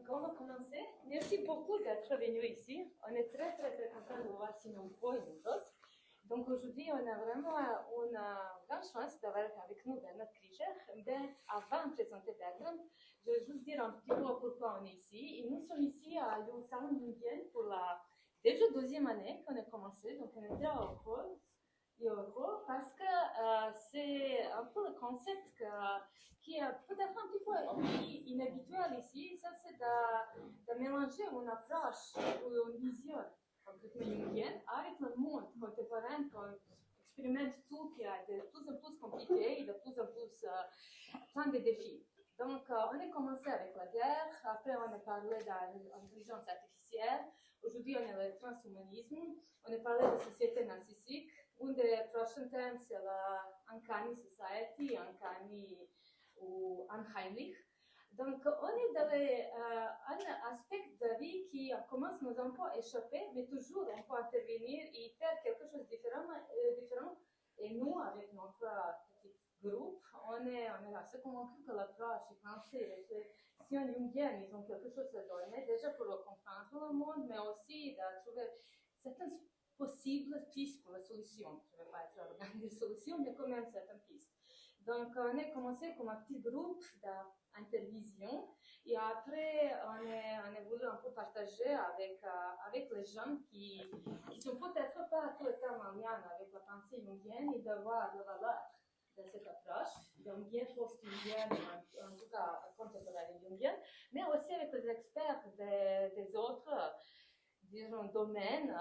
on va commencer. Merci beaucoup d'être venu ici. On est très content de voir Simon Pro et nous. Donc aujourd'hui, on a vraiment une grande chance d'avoir avec nous Bernard Krieger. Mais avant de présenter Bernard, je vais juste dire un petit peu pourquoi on est ici. Et nous sommes ici à Salon Jungian pour la déjà deuxième année qu'on a commencé. Donc on est très heureux parce que c'est un peu le concept qui est peut-être un petit peu inhabituel ici. Ça, c'est de mélanger une approche ou une vision complètement jungienne avec le monde contemporain qu'on expérimente tout, qui est de plus en plus compliqué et de plus en plus plein de défis. Donc, on a commencé avec la guerre, après on a parlé d'intelligence artificielle, aujourd'hui on est le transhumanisme, on a parlé de société narcissique, un des prochains thèmes c'est l'uncanny society, uncanny ou unheimlich. Donc, on est dans un aspect de vie qui commence à nous un peu échapper, mais toujours on peut intervenir et faire quelque chose de différent. Et nous, avec notre petit groupe, on est assez convaincus que l'approche et pensée, si on jungienne, ils ont quelque chose à donner, déjà pour comprendre le monde, mais aussi de trouver certaines possibles pistes pour la solution. Je ne vais pas être dans des solutions, mais quand même certaines pistes. Donc, on a commencé comme un petit groupe d'intervision et après, on a voulu un peu partager avec les gens qui sont peut-être pas tout le temps en lien avec la pensée jungienne et de voir la valeur de cette approche, jungienne, post-jungienne, en tout cas contemporaine jungienne, mais aussi avec les experts des autres disons, domaines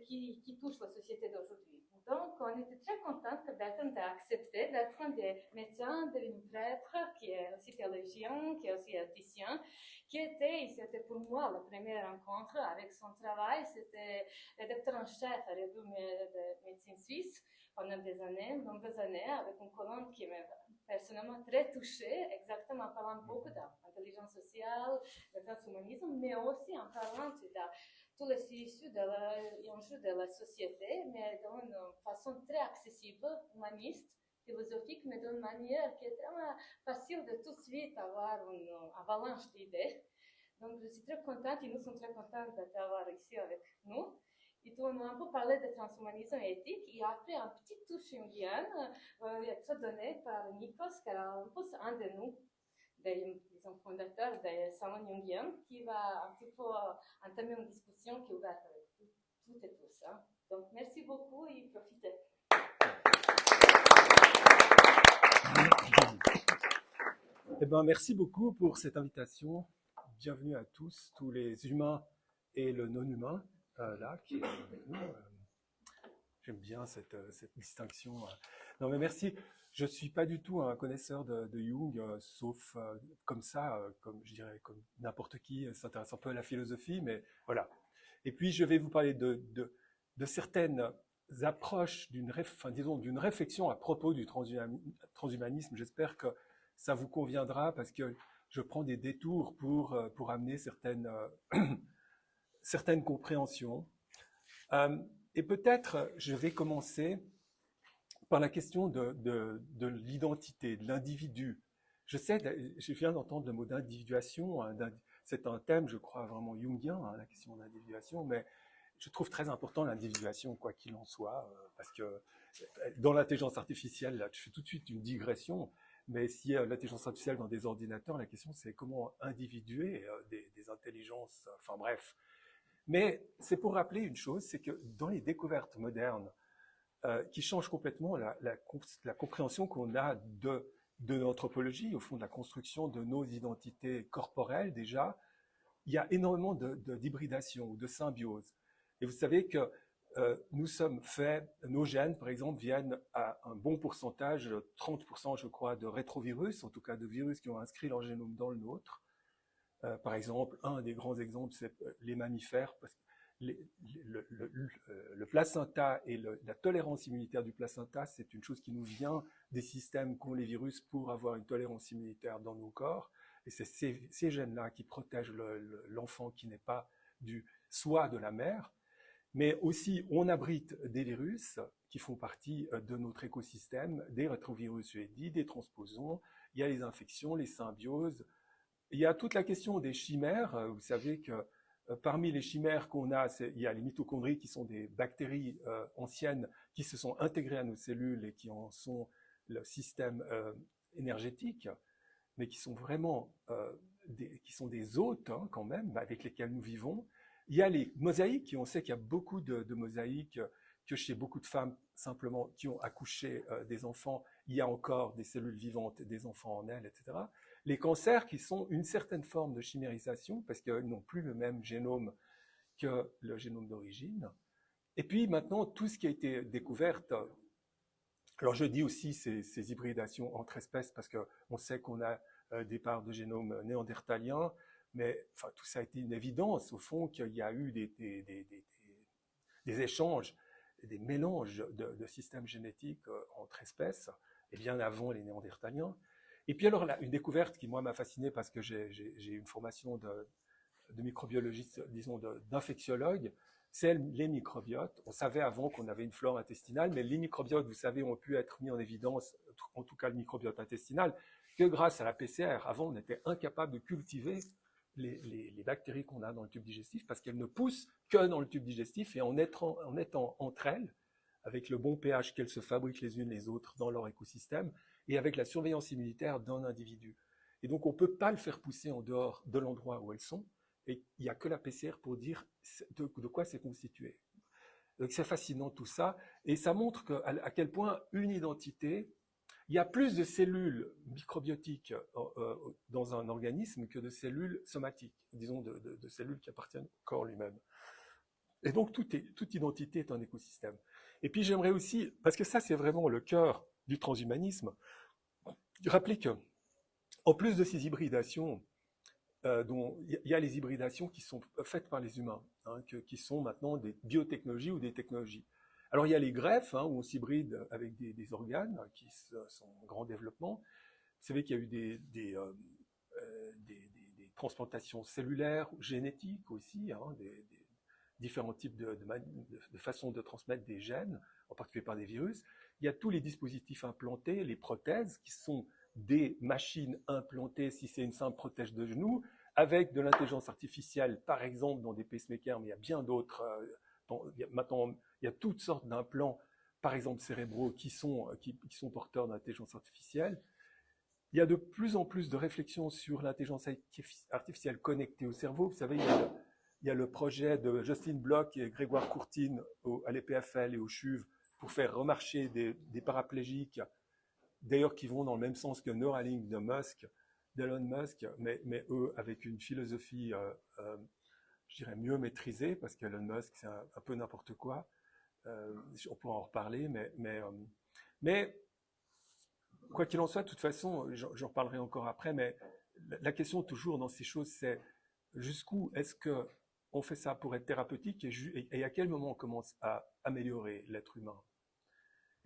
qui touchent la société d'aujourd'hui. Donc, on était très contents que Bertrand ait accepté. Bertrand est médecin, devenu prêtre, qui est aussi théologien, qui est aussi artisticien, qui était, et c'était pour moi la première rencontre avec son travail, c'était rédacteur en chef à la revue de médecine suisse pendant des années, nombreuses années, avec une colonne qui m'a personnellement très touchée, exactement en parlant beaucoup d'intelligence sociale, de transhumanisme, mais aussi en parlant de tous les issues de l'enjeu de la société, mais d'une façon très accessible, humaniste, philosophique, mais d'une manière qui est tellement facile de tout de suite avoir une avalanche d'idées. Donc, je suis très contente et nous sommes très contents de t'avoir ici avec nous. Et tu nous as un peu parlé de transhumanisme éthique et après un petit touche jungienne être donné par Nikos, qui est un peu un de nous, disons, fondateur des salons jungiens, qui va un petit peu entamer une discussion qui est ouverte avec toutes et tous. Hein. Donc, merci beaucoup et profitez. Eh ben, merci beaucoup pour cette invitation. Bienvenue à tous les humains et le non-humain, là, qui est avec nous. J'aime bien cette distinction. Non, mais merci. Je suis pas du tout un connaisseur de Jung, sauf comme ça, comme je dirais, comme n'importe qui s'intéresse un peu à la philosophie, mais voilà. Et puis, je vais vous parler de certaines approches d'une réflexion à propos du transhumanisme. J'espère que ça vous conviendra parce que je prends des détours pour amener certaines compréhensions. Et peut-être, je vais commencer par la question de l'identité, de l'individu. Je viens d'entendre le mot d'individuation. C'est un thème, je crois, vraiment jungien, hein, la question de l'individuation, mais je trouve très important l'individuation, quoi qu'il en soit, parce que dans l'intelligence artificielle, là, je fais tout de suite une digression, mais s'il y a l'intelligence artificielle dans des ordinateurs, la question c'est comment individuer des intelligences, enfin bref. Mais c'est pour rappeler une chose, c'est que dans les découvertes modernes, qui changent complètement la compréhension qu'on a de l'anthropologie, au fond de la construction de nos identités corporelles déjà, il y a énormément d'hybridation ou de symbiose. Et vous savez que nous sommes faits, nos gènes par exemple viennent à un bon pourcentage, 30% je crois, de rétrovirus, en tout cas de virus qui ont inscrit leur génome dans le nôtre. Par exemple, un des grands exemples, c'est les mammifères, parce que le placenta et la tolérance immunitaire du placenta, c'est une chose qui nous vient des systèmes qu'ont les virus pour avoir une tolérance immunitaire dans nos corps. Et c'est ces gènes-là qui protègent l'enfant qui n'est pas du soi de la mère. Mais aussi, on abrite des virus qui font partie de notre écosystème, des rétrovirus UEDI, des transposons. Il y a les infections, les symbioses. il y a toute la question des chimères. Vous savez que parmi les chimères qu'on a, il y a les mitochondries qui sont des bactéries anciennes qui se sont intégrées à nos cellules et qui en sont le système énergétique, mais qui sont vraiment qui sont des hôtes quand même, avec lesquels nous vivons. Il y a les mosaïques, et on sait qu'il y a beaucoup de mosaïques, que chez beaucoup de femmes simplement qui ont accouché des enfants, il y a encore des cellules vivantes, des enfants en elles, etc. Les cancers qui sont une certaine forme de chimérisation, parce qu'ils n'ont plus le même génome que le génome d'origine. Et puis maintenant, tout ce qui a été découvert, alors je dis aussi ces hybridations entre espèces, parce qu'on sait qu'on a des parts de génome néandertalien, mais enfin, tout ça a été une évidence, au fond, qu'il y a eu des échanges, des mélanges de systèmes génétiques entre espèces, et bien avant les néandertaliens. Et puis alors, là, une découverte qui, moi, m'a fasciné parce que j'ai une formation de microbiologiste, disons, d'infectiologue, c'est les microbiotes. On savait avant qu'on avait une flore intestinale, mais les microbiotes, vous savez, ont pu être mis en évidence, en tout cas le microbiote intestinal, que grâce à la PCR. Avant, on était incapable de cultiver les bactéries qu'on a dans le tube digestif parce qu'elles ne poussent que dans le tube digestif et en étant entre elles, avec le bon pH qu'elles se fabriquent les unes les autres dans leur écosystème et avec la surveillance immunitaire d'un individu. Et donc, on ne peut pas le faire pousser en dehors de l'endroit où elles sont. Et il n'y a que la PCR pour dire de quoi c'est constitué. Donc c'est fascinant tout ça, et ça montre à quel point une identité, il y a plus de cellules microbiotiques dans un organisme que de cellules somatiques, disons de cellules qui appartiennent au corps lui-même. Et donc toute identité est un écosystème. Et puis j'aimerais aussi, parce que ça c'est vraiment le cœur du transhumanisme, rappeler que en plus de ces hybridations, dont il y a les hybridations qui sont faites par les humains, qui sont maintenant des biotechnologies ou des technologies. Alors il y a les greffes, où on s'hybride avec des organes qui sont en grand développement. Vous savez qu'il y a eu des transplantations cellulaires, génétiques aussi, des différents types de façons de transmettre des gènes, en particulier par des virus. Il y a tous les dispositifs implantés, les prothèses, qui sont des machines implantées, si c'est une simple prothèse de genou, avec de l'intelligence artificielle, par exemple dans des pacemakers, mais il y a bien d'autres. Maintenant, il y a toutes sortes d'implants, par exemple cérébraux, qui sont porteurs d'intelligence artificielle. Il y a de plus en plus de réflexions sur l'intelligence artificielle connectée au cerveau. Vous savez, il y a le projet de Justin Bloch et Grégoire Courtine à l'EPFL et au CHUV pour faire remarcher des paraplégiques, d'ailleurs qui vont dans le même sens que Neuralink d'Elon Musk, mais eux avec une philosophie, je dirais, mieux maîtrisée, parce qu'Elon Musk, c'est un peu n'importe quoi. On pourra en reparler, mais quoi qu'il en soit, de toute façon, j'en reparlerai encore après, mais la question toujours dans ces choses, c'est jusqu'où est-ce qu'on fait ça pour être thérapeutique et à quel moment on commence à améliorer l'être humain.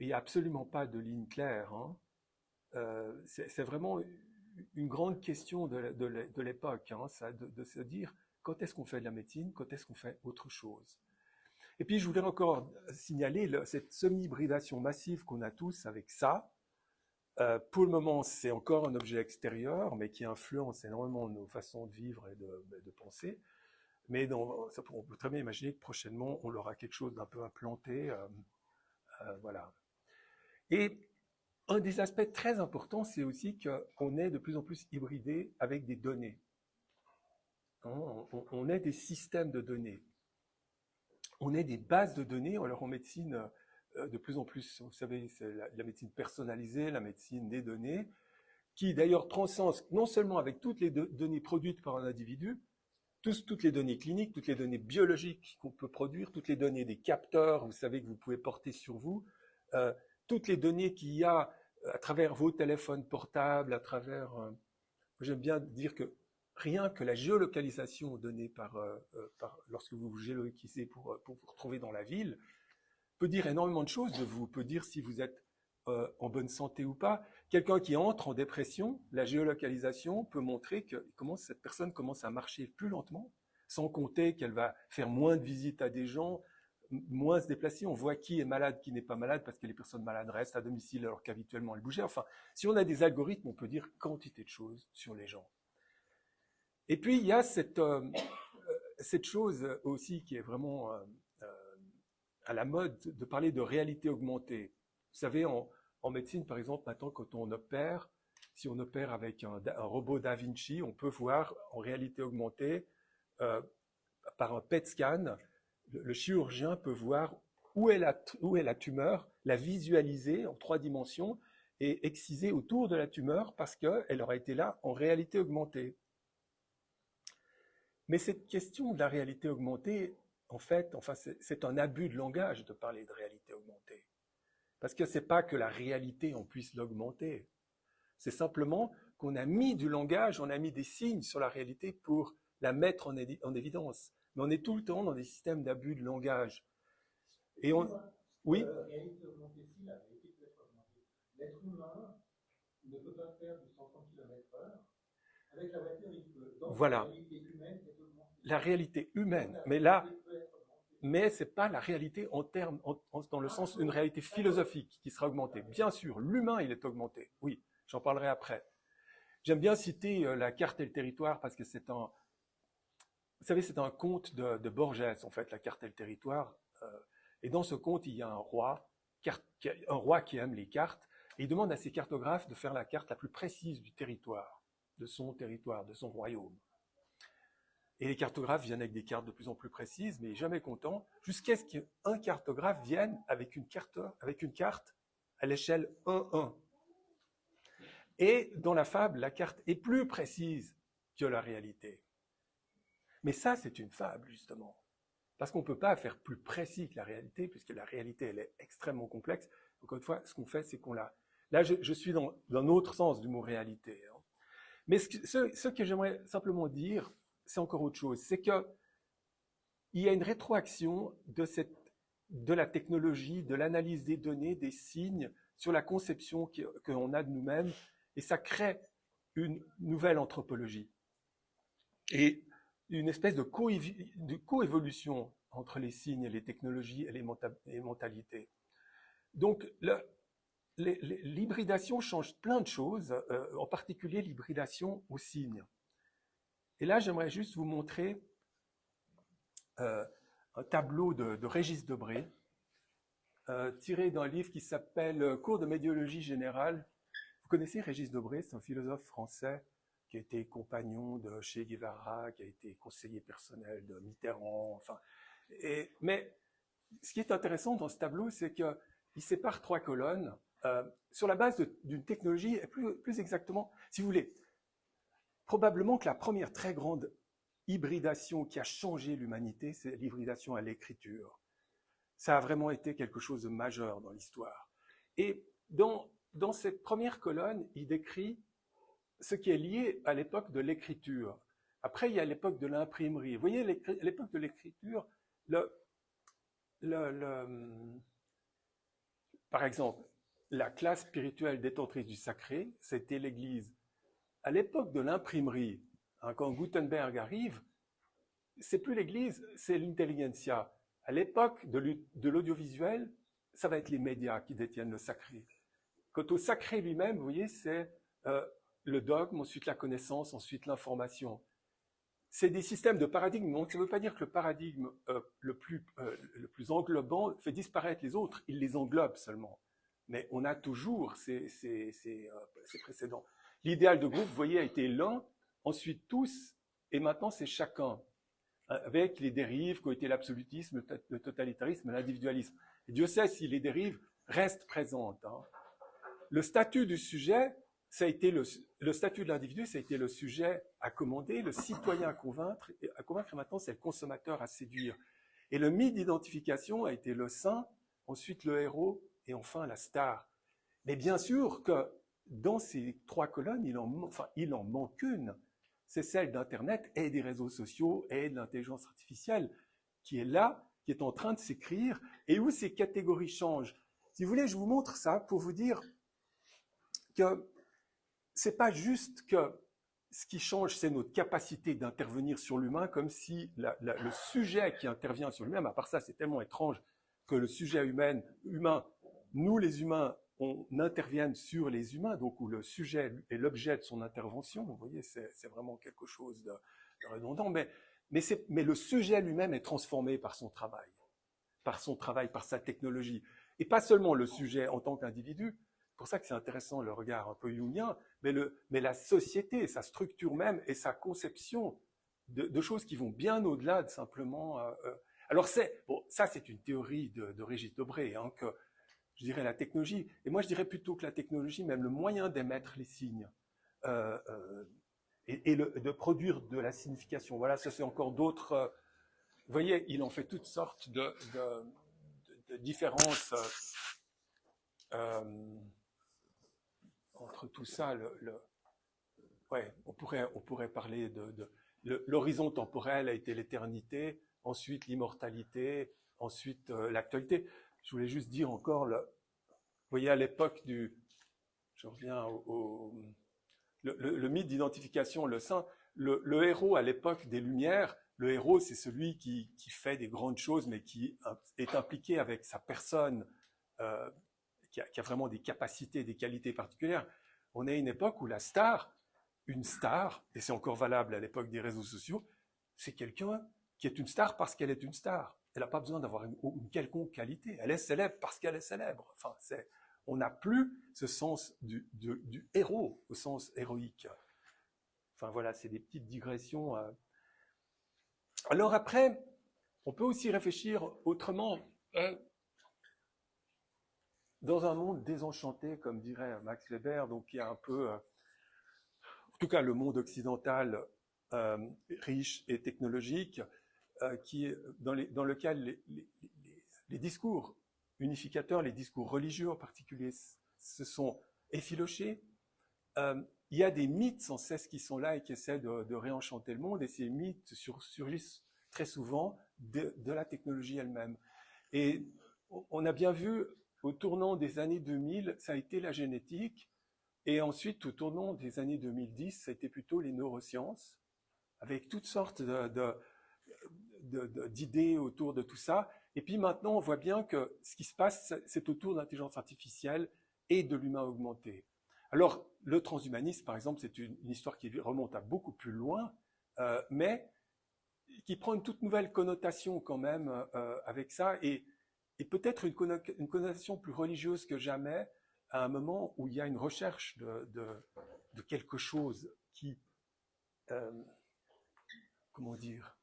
Et il n'y a absolument pas de ligne claire. C'est vraiment une grande question de l'époque, de se dire quand est-ce qu'on fait de la médecine, quand est-ce qu'on fait autre chose. Et puis je voulais encore signaler cette semi-hybridation massive qu'on a tous avec ça. Pour le moment, c'est encore un objet extérieur, mais qui influence énormément nos façons de vivre et de penser. Mais on peut très bien imaginer que prochainement, on aura quelque chose d'un peu implanté. Voilà. Et un des aspects très importants, c'est aussi qu'on est de plus en plus hybridé avec des données. On est des systèmes de données. On est des bases de données. Alors en médecine, de plus en plus, vous savez, c'est la médecine personnalisée, la médecine des données, qui d'ailleurs transcende non seulement avec toutes les données produites par un individu, toutes les données cliniques, toutes les données biologiques qu'on peut produire, toutes les données des capteurs, vous savez, que vous pouvez porter sur vous, toutes les données qu'il y a à travers vos téléphones portables, à travers... j'aime bien dire que rien que la géolocalisation donnée lorsque vous vous géolocalisez pour vous retrouver dans la ville, peut dire énormément de choses de vous, peut dire si vous êtes en bonne santé ou pas. Quelqu'un qui entre en dépression, la géolocalisation peut montrer que cette personne commence à marcher plus lentement, sans compter qu'elle va faire moins de visites à des gens, moins se déplacer. On voit qui est malade, qui n'est pas malade, parce que les personnes malades restent à domicile alors qu'habituellement elles bougeaient. Enfin, si on a des algorithmes, on peut dire quantité de choses sur les gens. Et puis, il y a cette chose aussi qui est vraiment à la mode de parler de réalité augmentée. Vous savez, en médecine, par exemple, maintenant, quand on opère, si on opère avec un robot Da Vinci, on peut voir en réalité augmentée, par un PET scan, le chirurgien peut voir où est la tumeur, la visualiser en 3 dimensions et exciser autour de la tumeur parce qu'elle aura été là en réalité augmentée. Mais cette question de la réalité augmentée, en fait, enfin, c'est un abus de langage de parler de réalité augmentée. Parce que c'est pas que la réalité, on puisse l'augmenter. C'est simplement qu'on a mis du langage, on a mis des signes sur la réalité pour la mettre en évidence. Mais on est tout le temps dans des systèmes d'abus de langage. Et on... Oui. Réalité augmentée, si la réalité peut être augmentée. L'être humain ne peut pas faire du 130 km/h. Avec la voiture, il peut. Donc, voilà. La réalité humaine est augmentée. La réalité humaine. Mais là, mais ce n'est pas la réalité en termes, dans le sens d'une réalité philosophique qui sera augmentée. Bien sûr, l'humain, il est augmenté. Oui, j'en parlerai après. J'aime bien citer la carte et le territoire parce que c'est un... Vous savez, c'est un conte de Borges, en fait, la carte et le territoire. Et dans ce conte, il y a un roi qui aime les cartes, et il demande à ses cartographes de faire la carte la plus précise du territoire, de son royaume. Et les cartographes viennent avec des cartes de plus en plus précises, mais jamais contents, jusqu'à ce qu'un cartographe vienne avec une carte à l'échelle 1-1. Et dans la fable, la carte est plus précise que la réalité. Mais ça, c'est une fable, justement. Parce qu'on ne peut pas faire plus précis que la réalité, puisque la réalité, elle est extrêmement complexe. Encore une fois, ce qu'on fait, c'est qu'on la... Là, je suis dans un autre sens du mot réalité. Mais ce que j'aimerais simplement dire, c'est encore autre chose. C'est qu'il y a une rétroaction de la technologie, de l'analyse des données, des signes, sur la conception qu'on a de nous-mêmes, et ça crée une nouvelle anthropologie. Et une espèce de coévolution entre les signes, les technologies et les mentalités. Donc, l'hybridation change plein de choses, en particulier l'hybridation aux signes. Et là, j'aimerais juste vous montrer un tableau de Régis Debray, tiré d'un livre qui s'appelle Cours de médiologie générale. Vous connaissez Régis Debray, c'est un philosophe français qui a été compagnon de Che Guevara, qui a été conseiller personnel de Mitterrand, enfin. Mais ce qui est intéressant dans ce tableau, c'est qu'il sépare 3 colonnes sur la base d'une technologie, et plus exactement, si vous voulez, probablement que la première très grande hybridation qui a changé l'humanité, c'est l'hybridation à l'écriture. Ça a vraiment été quelque chose de majeur dans l'histoire. Et dans cette première colonne, il décrit ce qui est lié à l'époque de l'écriture. Après, il y a l'époque de l'imprimerie. Vous voyez, l'époque de l'écriture, par exemple, la classe spirituelle détentrice du sacré, c'était l'Église. À l'époque de l'imprimerie, quand Gutenberg arrive, c'est plus l'Église, c'est l'intelligentsia. À l'époque de l'audiovisuel, ça va être les médias qui détiennent le sacré. Quant au sacré lui-même, vous voyez, c'est le dogme, ensuite la connaissance, ensuite l'information. C'est des systèmes de paradigmes, donc ça ne veut pas dire que le paradigme le plus englobant fait disparaître les autres, il les englobe seulement. Mais on a toujours ces précédents. L'idéal de groupe, vous voyez, a été l'un, ensuite tous, et maintenant c'est chacun, avec les dérives qui ont été l'absolutisme, le totalitarisme, l'individualisme. Et Dieu sait si les dérives restent présentes. Le statut du sujet, ça a été le statut de l'individu, ça a été le sujet à commander, le citoyen à convaincre, et maintenant c'est le consommateur à séduire. Et le mythe d'identification a été le saint, ensuite le héros, et enfin la star. Mais bien sûr que dans ces 3 colonnes, il en manque une. C'est celle d'Internet et des réseaux sociaux et de l'intelligence artificielle qui est là, qui est en train de s'écrire, et où ces catégories changent. Si vous voulez, je vous montre ça pour vous dire que c'est pas juste que ce qui change, c'est notre capacité d'intervenir sur l'humain, comme si le sujet qui intervient sur lui-même, à part ça, c'est tellement étrange que le sujet humain, nous les humains, on intervienne sur les humains, donc où le sujet est l'objet de son intervention. Vous voyez, c'est vraiment quelque chose de redondant, mais le sujet lui-même est transformé par son travail, par sa technologie. Et pas seulement le sujet en tant qu'individu, c'est pour ça que c'est intéressant le regard un peu jungien, mais la société, sa structure même et sa conception de choses qui vont bien au-delà de simplement... alors ça c'est une théorie de Régis Debray, hein, que je dirais la technologie, et moi je dirais plutôt que la technologie, même le moyen d'émettre les signes, et de produire de la signification. Voilà, ça c'est encore d'autres... vous voyez, il en fait toutes sortes de différences entre tout ça. Ouais, on pourrait parler l'horizon temporel a été l'éternité, ensuite l'immortalité, ensuite l'actualité. Je voulais juste dire encore, vous voyez, à l'époque je reviens le mythe d'identification, le saint, le héros à l'époque des Lumières, le héros c'est celui qui fait des grandes choses, mais qui est impliqué avec sa personne, qui a vraiment des capacités, des qualités particulières. On est à une époque où une star, et c'est encore valable à l'époque des réseaux sociaux, c'est quelqu'un qui est une star parce qu'elle est une star. Elle n'a pas besoin d'avoir une quelconque qualité. Elle est célèbre parce qu'elle est célèbre. Enfin, on n'a plus ce sens du héros au sens héroïque. Enfin voilà, c'est des petites digressions. Alors après, on peut aussi réfléchir autrement. Dans un monde désenchanté, comme dirait Max Weber, donc il y a un peu, en tout cas le monde occidental riche et technologique, dans lequel les discours unificateurs, les discours religieux en particulier, se sont effilochés. Il y a des mythes sans cesse qui sont là et qui essaient de réenchanter le monde, et ces mythes surgissent très souvent de la technologie elle-même. Et on a bien vu, au tournant des années 2000, ça a été la génétique, et ensuite, au tournant des années 2010, ça a été plutôt les neurosciences, avec toutes sortes d'idées autour de tout ça. Et puis maintenant, on voit bien que ce qui se passe, c'est autour de l'intelligence artificielle et de l'humain augmenté. Alors, le transhumanisme, par exemple, c'est une histoire qui remonte à beaucoup plus loin, mais qui prend une toute nouvelle connotation quand même avec ça, et peut-être une connotation plus religieuse que jamais, à un moment où il y a une recherche de quelque chose qui, comment dire,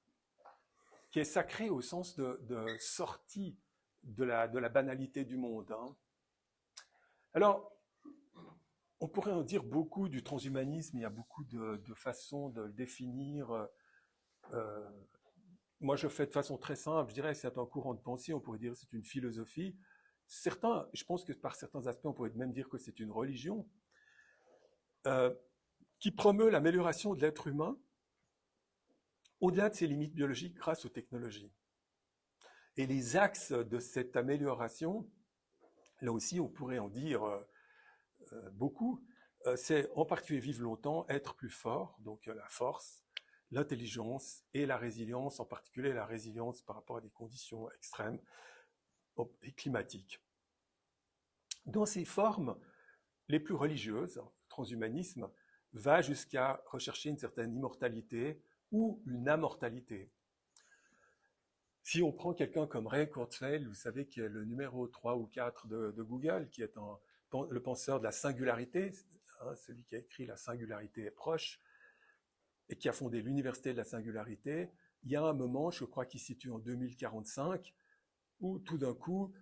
qui est sacré au sens de sortie de la banalité du monde. Hein. Alors, on pourrait en dire beaucoup du transhumanisme, il y a beaucoup de façons de le définir. Moi, je fais de façon très simple, je dirais que c'est un courant de pensée, on pourrait dire que c'est une philosophie. Je pense que par certains aspects, on pourrait même dire que c'est une religion, qui promeut l'amélioration de l'être humain au-delà de ses limites biologiques grâce aux technologies. Et les axes de cette amélioration, là aussi, on pourrait en dire beaucoup, c'est en particulier vivre longtemps, être plus fort, donc la force, l'intelligence et la résilience, en particulier la résilience par rapport à des conditions extrêmes et climatiques. Dans ces formes les plus religieuses, le transhumanisme va jusqu'à rechercher une certaine immortalité ou une amortalité. Si on prend quelqu'un comme Ray Kurzweil, vous savez qui est le numéro 3 ou 4 de Google, qui est le penseur de la singularité, hein, celui qui a écrit La singularité est proche, et qui a fondé l'Université de la singularité, il y a un moment, je crois qu'il se situe en 2045, où tout d'un coup,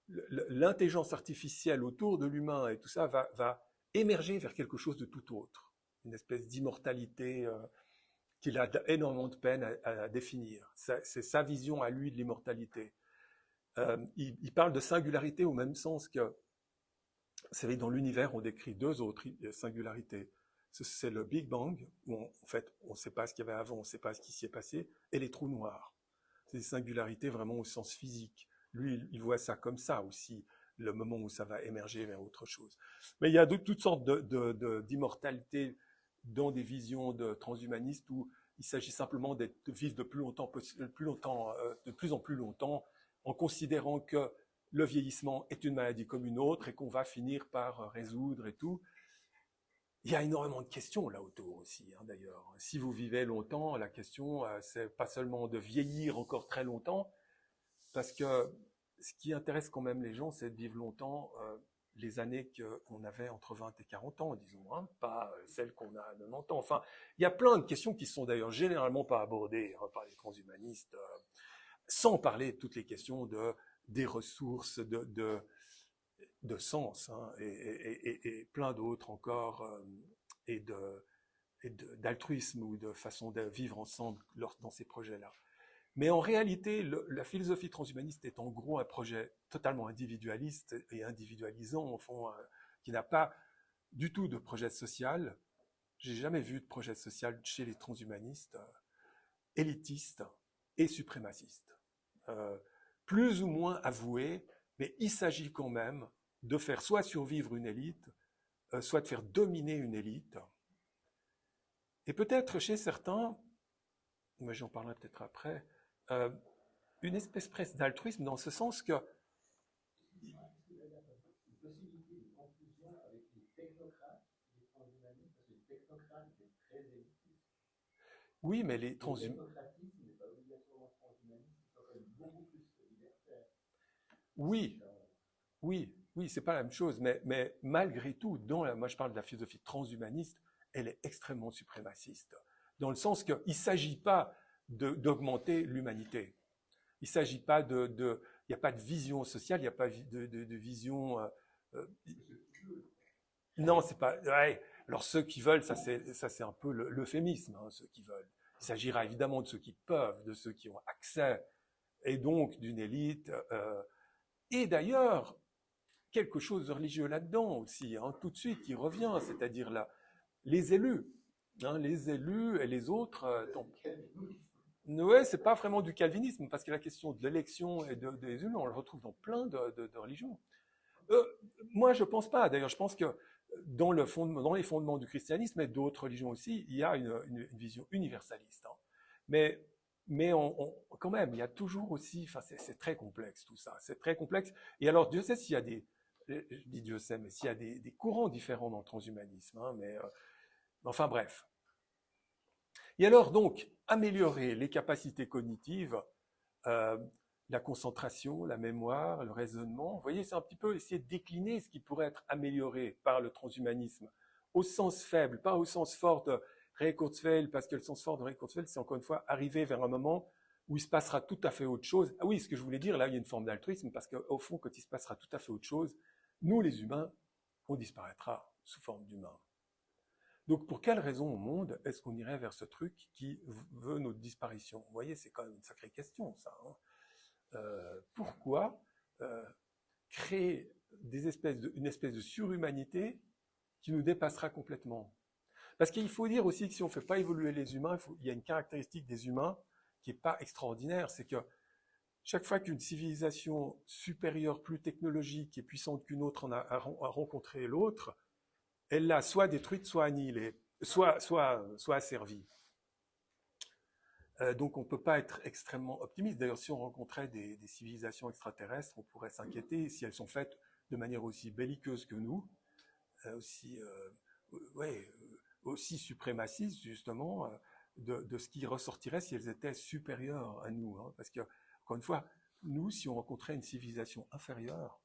l'intelligence artificielle autour de l'humain et tout ça va émerger vers quelque chose de tout autre, une espèce d'immortalité qu'il a énormément de peine à définir. C'est sa vision à lui de l'immortalité. Il parle de singularité au même sens que, vous savez, dans l'univers, on décrit deux autres singularités. C'est le Big Bang, où en fait, on ne sait pas ce qu'il y avait avant, on ne sait pas ce qui s'y est passé, et les trous noirs. C'est des singularités vraiment au sens physique. Lui, il voit ça comme ça aussi, le moment où ça va émerger vers autre chose. Mais il y a toutes sortes d'immortalité dans des visions de transhumanistes où il s'agit simplement de vivre de plus en plus longtemps, en considérant que le vieillissement est une maladie comme une autre et qu'on va finir par résoudre et tout. Il y a énormément de questions là autour aussi, hein, d'ailleurs. Si vous vivez longtemps, la question, c'est pas seulement de vieillir encore très longtemps, parce que ce qui intéresse quand même les gens, c'est de vivre longtemps les années qu'on avait entre 20 et 40 ans, disons, hein, pas celles qu'on a à 90 ans. Enfin, il y a plein de questions qui sont d'ailleurs généralement pas abordées hein, par les transhumanistes, sans parler de toutes les questions des ressources, de sens, hein, et plein d'autres encore, et d'altruisme ou de façon de vivre ensemble dans ces projets-là. Mais en réalité, la philosophie transhumaniste est en gros un projet totalement individualiste et individualisant, au fond, qui n'a pas du tout de projet social. J'ai jamais vu de projet social chez les transhumanistes, élitistes et suprémacistes. Plus ou moins avoué, mais il s'agit quand même de faire soit survivre une élite, soit de faire dominer une élite. Et peut-être chez certains, mais j'en parlerai peut-être après, une espèce presque d'altruisme dans ce sens que... Une possibilité de confusion avec les technocrates, les transhumanistes, parce que les technocrates étaient très élitistes. Oui, mais les Le technocratisme n'est pas obligatoirement transhumaniste, c'est quand même beaucoup plus libertaire. Oui, oui, c'est pas la même chose, mais malgré tout, moi je parle de la philosophie transhumaniste, elle est extrêmement suprémaciste, dans le sens qu'il ne s'agit pas d'augmenter l'humanité. Il ne s'agit pas il n'y a pas de vision sociale, il n'y a pas de vision... non, c'est pas... Ouais, alors ceux qui veulent, ça c'est un peu l'euphémisme, hein, ceux qui veulent. Il s'agira évidemment de ceux qui peuvent, de ceux qui ont accès, et donc d'une élite. Et d'ailleurs, quelque chose de religieux là-dedans aussi, hein, tout de suite, qui revient, c'est-à-dire là, les élus, hein, les élus et les autres. Ouais, c'est pas vraiment du calvinisme, parce que la question de l'élection et des élus, on le retrouve dans plein de religions. Moi, je pense pas. D'ailleurs, je pense que dans les fondements du christianisme et d'autres religions aussi, il y a une vision universaliste. Hein. Mais quand même, il y a toujours aussi, enfin, c'est très complexe tout ça, c'est très complexe. Et alors, Dieu sait s'il y a je dis Dieu sait, mais s'il y a des courants différents dans le transhumanisme. Hein, mais enfin bref. Et alors donc, améliorer les capacités cognitives, la concentration, la mémoire, le raisonnement. Vous voyez, c'est un petit peu essayer de décliner ce qui pourrait être amélioré par le transhumanisme au sens faible, pas au sens fort de Ray Kurzweil, parce que le sens fort de Ray Kurzweil, c'est encore une fois arriver vers un moment où il se passera tout à fait autre chose. Ah oui, ce que je voulais dire, là, il y a une forme d'altruisme, parce qu'au fond, quand il se passera tout à fait autre chose, nous, les humains, on disparaîtra sous forme d'humains. Donc, pour quelle raison au monde est-ce qu'on irait vers ce truc qui veut notre disparition? Vous voyez, c'est quand même une sacrée question, ça. Hein. Pourquoi créer une espèce de surhumanité qui nous dépassera complètement? Parce qu'il faut dire aussi que si on ne fait pas évoluer les humains, il y a une caractéristique des humains qui n'est pas extraordinaire, c'est que chaque fois qu'une civilisation supérieure, plus technologique et puissante qu'une autre a rencontré l'autre, elle l'a soit détruite, soit annihilée, soit asservie. Donc on ne peut pas être extrêmement optimiste. D'ailleurs, si on rencontrait des civilisations extraterrestres, on pourrait s'inquiéter si elles sont faites de manière aussi belliqueuse que nous, aussi suprémacistes justement, de ce qui ressortirait si elles étaient supérieures à nous. Hein. Parce que, encore une fois, nous, si on rencontrait une civilisation inférieure,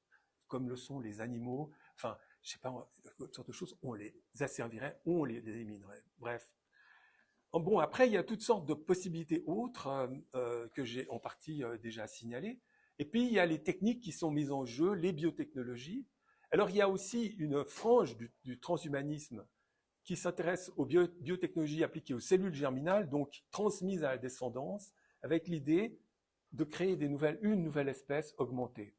comme le sont les animaux, enfin, je sais pas, toutes sortes de choses, on les asservirait, on les éliminerait. Bref. Bon, après, il y a toutes sortes de possibilités autres que j'ai en partie déjà signalées. Et puis, il y a les techniques qui sont mises en jeu, les biotechnologies. Alors, il y a aussi une frange du transhumanisme qui s'intéresse aux biotechnologies appliquées aux cellules germinales, donc transmises à la descendance, avec l'idée de créer une nouvelle espèce augmentée.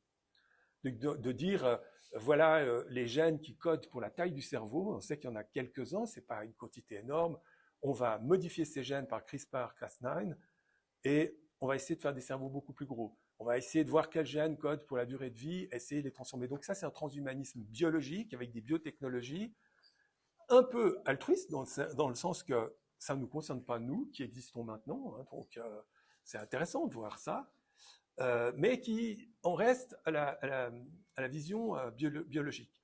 De dire, voilà les gènes qui codent pour la taille du cerveau, on sait qu'il y en a quelques-uns, ce n'est pas une quantité énorme, on va modifier ces gènes par CRISPR-Cas9 et on va essayer de faire des cerveaux beaucoup plus gros. On va essayer de voir quels gènes codent pour la durée de vie, essayer de les transformer. Donc ça, c'est un transhumanisme biologique avec des biotechnologies, un peu altruiste dans le sens que ça ne nous concerne pas nous qui existons maintenant. Hein, donc c'est intéressant de voir ça. mais qui en reste à la vision biologique.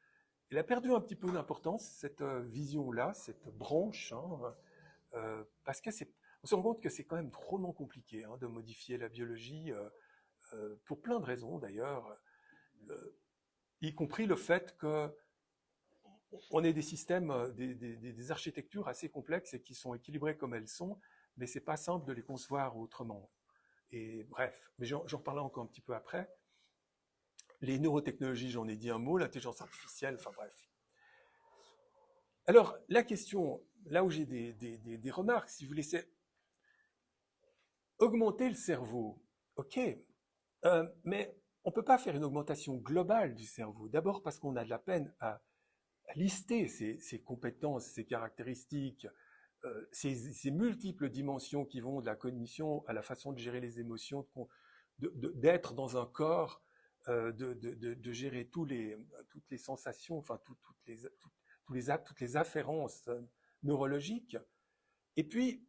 Elle a perdu un petit peu d'importance, cette vision-là, cette branche, hein, parce que on se rend compte que c'est quand même drôlement compliqué hein, de modifier la biologie, pour plein de raisons d'ailleurs, y compris le fait que on ait des systèmes, des architectures assez complexes et qui sont équilibrées comme elles sont, mais c'est pas simple de les concevoir autrement. Et bref, mais j'en reparlerai encore un petit peu après. Les neurotechnologies, j'en ai dit un mot, l'intelligence artificielle, enfin bref. Alors, la question, là où j'ai des remarques, si vous laissez augmenter le cerveau, ok, mais on ne peut pas faire une augmentation globale du cerveau. D'abord parce qu'on a de la peine à lister ses compétences, ses caractéristiques, ces multiples dimensions qui vont de la cognition à la façon de gérer les émotions, d'être dans un corps, de gérer toutes les sensations, enfin toutes les afférences neurologiques. Et puis,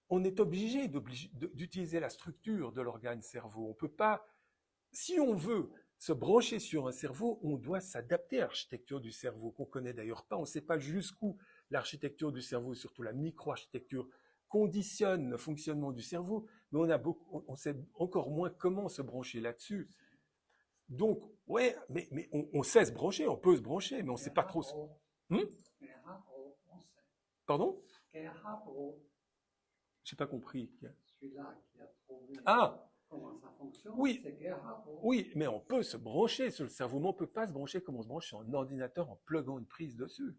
on est obligé d'utiliser la structure de l'organe cerveau. On peut pas, si on veut se brancher sur un cerveau, on doit s'adapter à l'architecture du cerveau, qu'on connaît d'ailleurs pas. On ne sait pas jusqu'où l'architecture du cerveau, surtout la microarchitecture, conditionne le fonctionnement du cerveau, mais on sait encore moins comment se brancher là-dessus. Donc, ouais, mais on sait se brancher, on peut se brancher, mais on ne sait pas trop. Pardon? J'ai pas compris. Celui-là qui a trouvé comment ça fonctionne, oui, c'est Gerhard. Oui, mais on peut se brancher sur le cerveau, mais on ne peut pas se brancher comme on se branche sur un ordinateur en pluguant une prise dessus.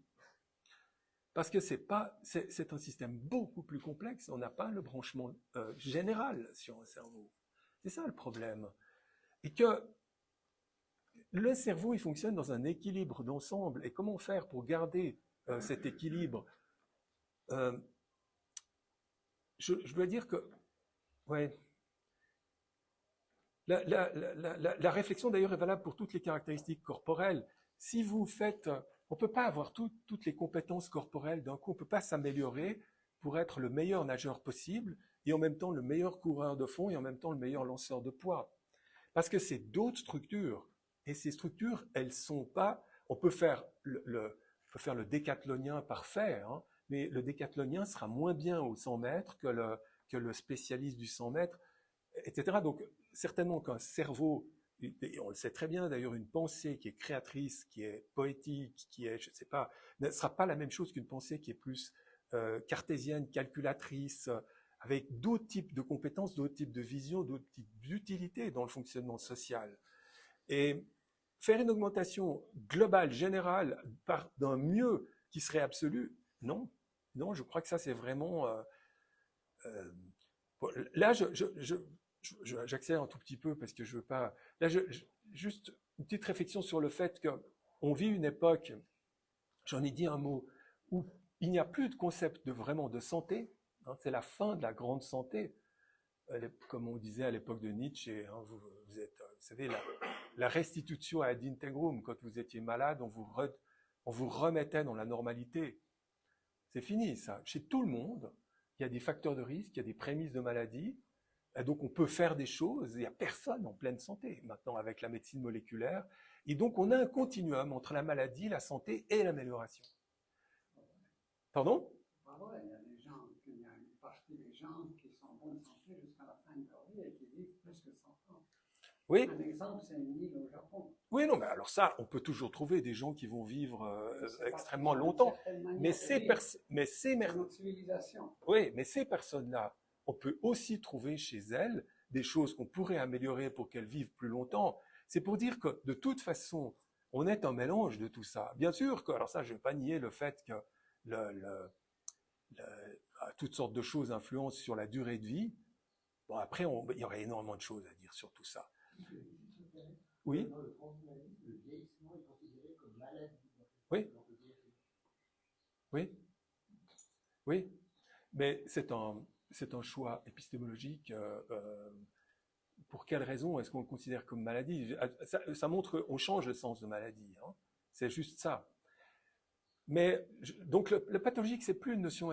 Parce que c'est un système beaucoup plus complexe, on n'a pas le branchement général sur un cerveau. C'est ça le problème. Et que le cerveau, il fonctionne dans un équilibre d'ensemble. Et comment faire pour garder cet équilibre? Je dois dire que, ouais, la réflexion d'ailleurs est valable pour toutes les caractéristiques corporelles. Si vous faites, on ne peut pas avoir toutes les compétences corporelles d'un coup, on ne peut pas s'améliorer pour être le meilleur nageur possible et en même temps le meilleur coureur de fond et en même temps le meilleur lanceur de poids. Parce que c'est d'autres structures. Et ces structures, elles sont pas, on peut faire le décathlonien parfait, hein, mais le décathlonien sera moins bien au 100 mètres que le spécialiste du 100 mètres, etc. Donc, certainement qu'un cerveau, et on le sait très bien d'ailleurs, une pensée qui est créatrice, qui est poétique, qui est, je ne sais pas, ne sera pas la même chose qu'une pensée qui est plus cartésienne, calculatrice, avec d'autres types de compétences, d'autres types de visions, d'autres types d'utilités dans le fonctionnement social. Et faire une augmentation globale, générale, d'un mieux qui serait absolu, non. Non, je crois que ça c'est vraiment... là, j'accélère un tout petit peu parce que je veux pas... Là, juste une petite réflexion sur le fait qu'on vit une époque, j'en ai dit un mot, où il n'y a plus de concept vraiment de santé, hein, c'est la fin de la grande santé, comme on disait à l'époque de Nietzsche, hein, vous savez, la restitutio ad integrum, quand vous étiez malade, on vous remettait dans la normalité. C'est fini ça. Chez tout le monde, il y a des facteurs de risque, il y a des prémices de maladie, et donc on peut faire des choses, il n'y a personne en pleine santé maintenant avec la médecine moléculaire, et donc on a un continuum entre la maladie, la santé et l'amélioration. Pardon? Il y a des gens, il y a une partie des gens qui sont en bonne santé jusqu'à la fin de leur vie et qui vivent plus que 100 ans. Oui. Un exemple, c'est une île au Japon. Oui, non, mais alors ça, on peut toujours trouver des gens qui vont vivre extrêmement longtemps. Mais ces personnes-là, on peut aussi trouver chez elles des choses qu'on pourrait améliorer pour qu'elles vivent plus longtemps. C'est pour dire que de toute façon, on est un mélange de tout ça. Bien sûr que, alors ça, je ne vais pas nier le fait que toutes sortes de choses influencent sur la durée de vie. Bon, après, il y aurait énormément de choses à dire sur tout ça. Oui. Dans le transhumanisme, le vieillissement est considéré comme maladie. Oui. Oui. Oui. Mais c'est un choix épistémologique. Pour quelle raison est-ce qu'on le considère comme maladie? Ça montre qu'on change le sens de maladie. Hein. C'est juste ça. Mais donc le pathologique, c'est plus une notion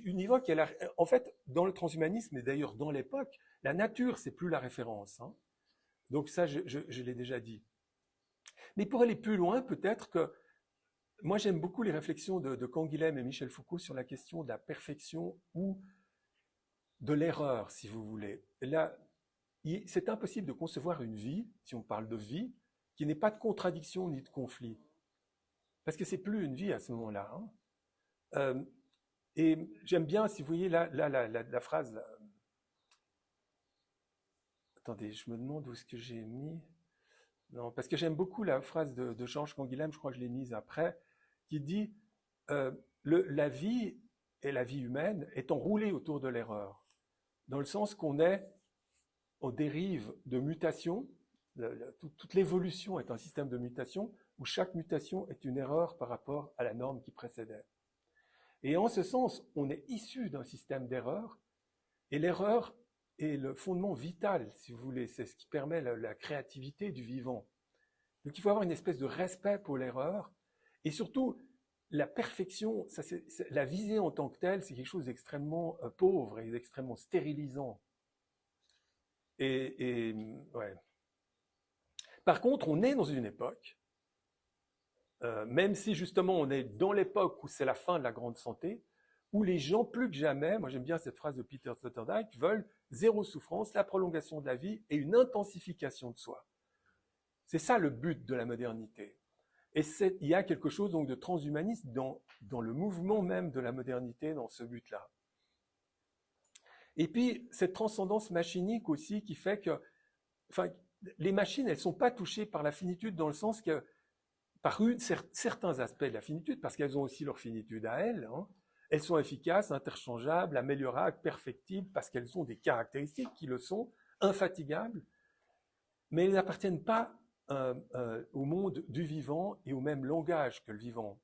univoque. En fait, dans le transhumanisme et d'ailleurs dans l'époque, la nature, c'est plus la référence. Hein. Donc ça, je l'ai déjà dit. Mais pour aller plus loin, peut-être que moi j'aime beaucoup les réflexions de Canguilhem et Michel Foucault sur la question de la perfection ou de l'erreur, si vous voulez. Là, c'est impossible de concevoir une vie, si on parle de vie, qui n'ait pas de contradiction ni de conflit. Parce que c'est plus une vie à ce moment-là. Hein. Et j'aime bien, si vous voyez la phrase. Là. Attendez, je me demande où est-ce que j'ai mis. Non, parce que j'aime beaucoup la phrase de Georges Canguilhem, je crois que je l'ai mise après, qui dit la vie et la vie humaine est enroulée autour de l'erreur, dans le sens qu'on est aux dérives de mutation. Toute l'évolution est un système de mutation où chaque mutation est une erreur par rapport à la norme qui précédait. Et en ce sens, on est issu d'un système d'erreurs, et l'erreur est le fondement vital, si vous voulez, c'est ce qui permet la créativité du vivant. Donc il faut avoir une espèce de respect pour l'erreur, et surtout, la perfection, la visée en tant que telle, c'est quelque chose d'extrêmement pauvre et d'extrêmement stérilisant. Ouais. Par contre, on est dans une époque, même si justement on est dans l'époque où c'est la fin de la grande santé, où les gens, plus que jamais, moi j'aime bien cette phrase de Peter Sloterdijk, veulent zéro souffrance, la prolongation de la vie et une intensification de soi. C'est ça le but de la modernité. Et il y a quelque chose donc de transhumaniste dans le mouvement même de la modernité, dans ce but-là. Et puis, cette transcendance machinique aussi qui fait que, enfin, les machines, elles ne sont pas touchées par la finitude dans le sens que, par certains aspects de la finitude, parce qu'elles ont aussi leur finitude à elles, hein, elles sont efficaces, interchangeables, améliorables, perfectibles, parce qu'elles ont des caractéristiques qui le sont, infatigables, mais elles n'appartiennent pas au monde du vivant et au même langage que le vivant.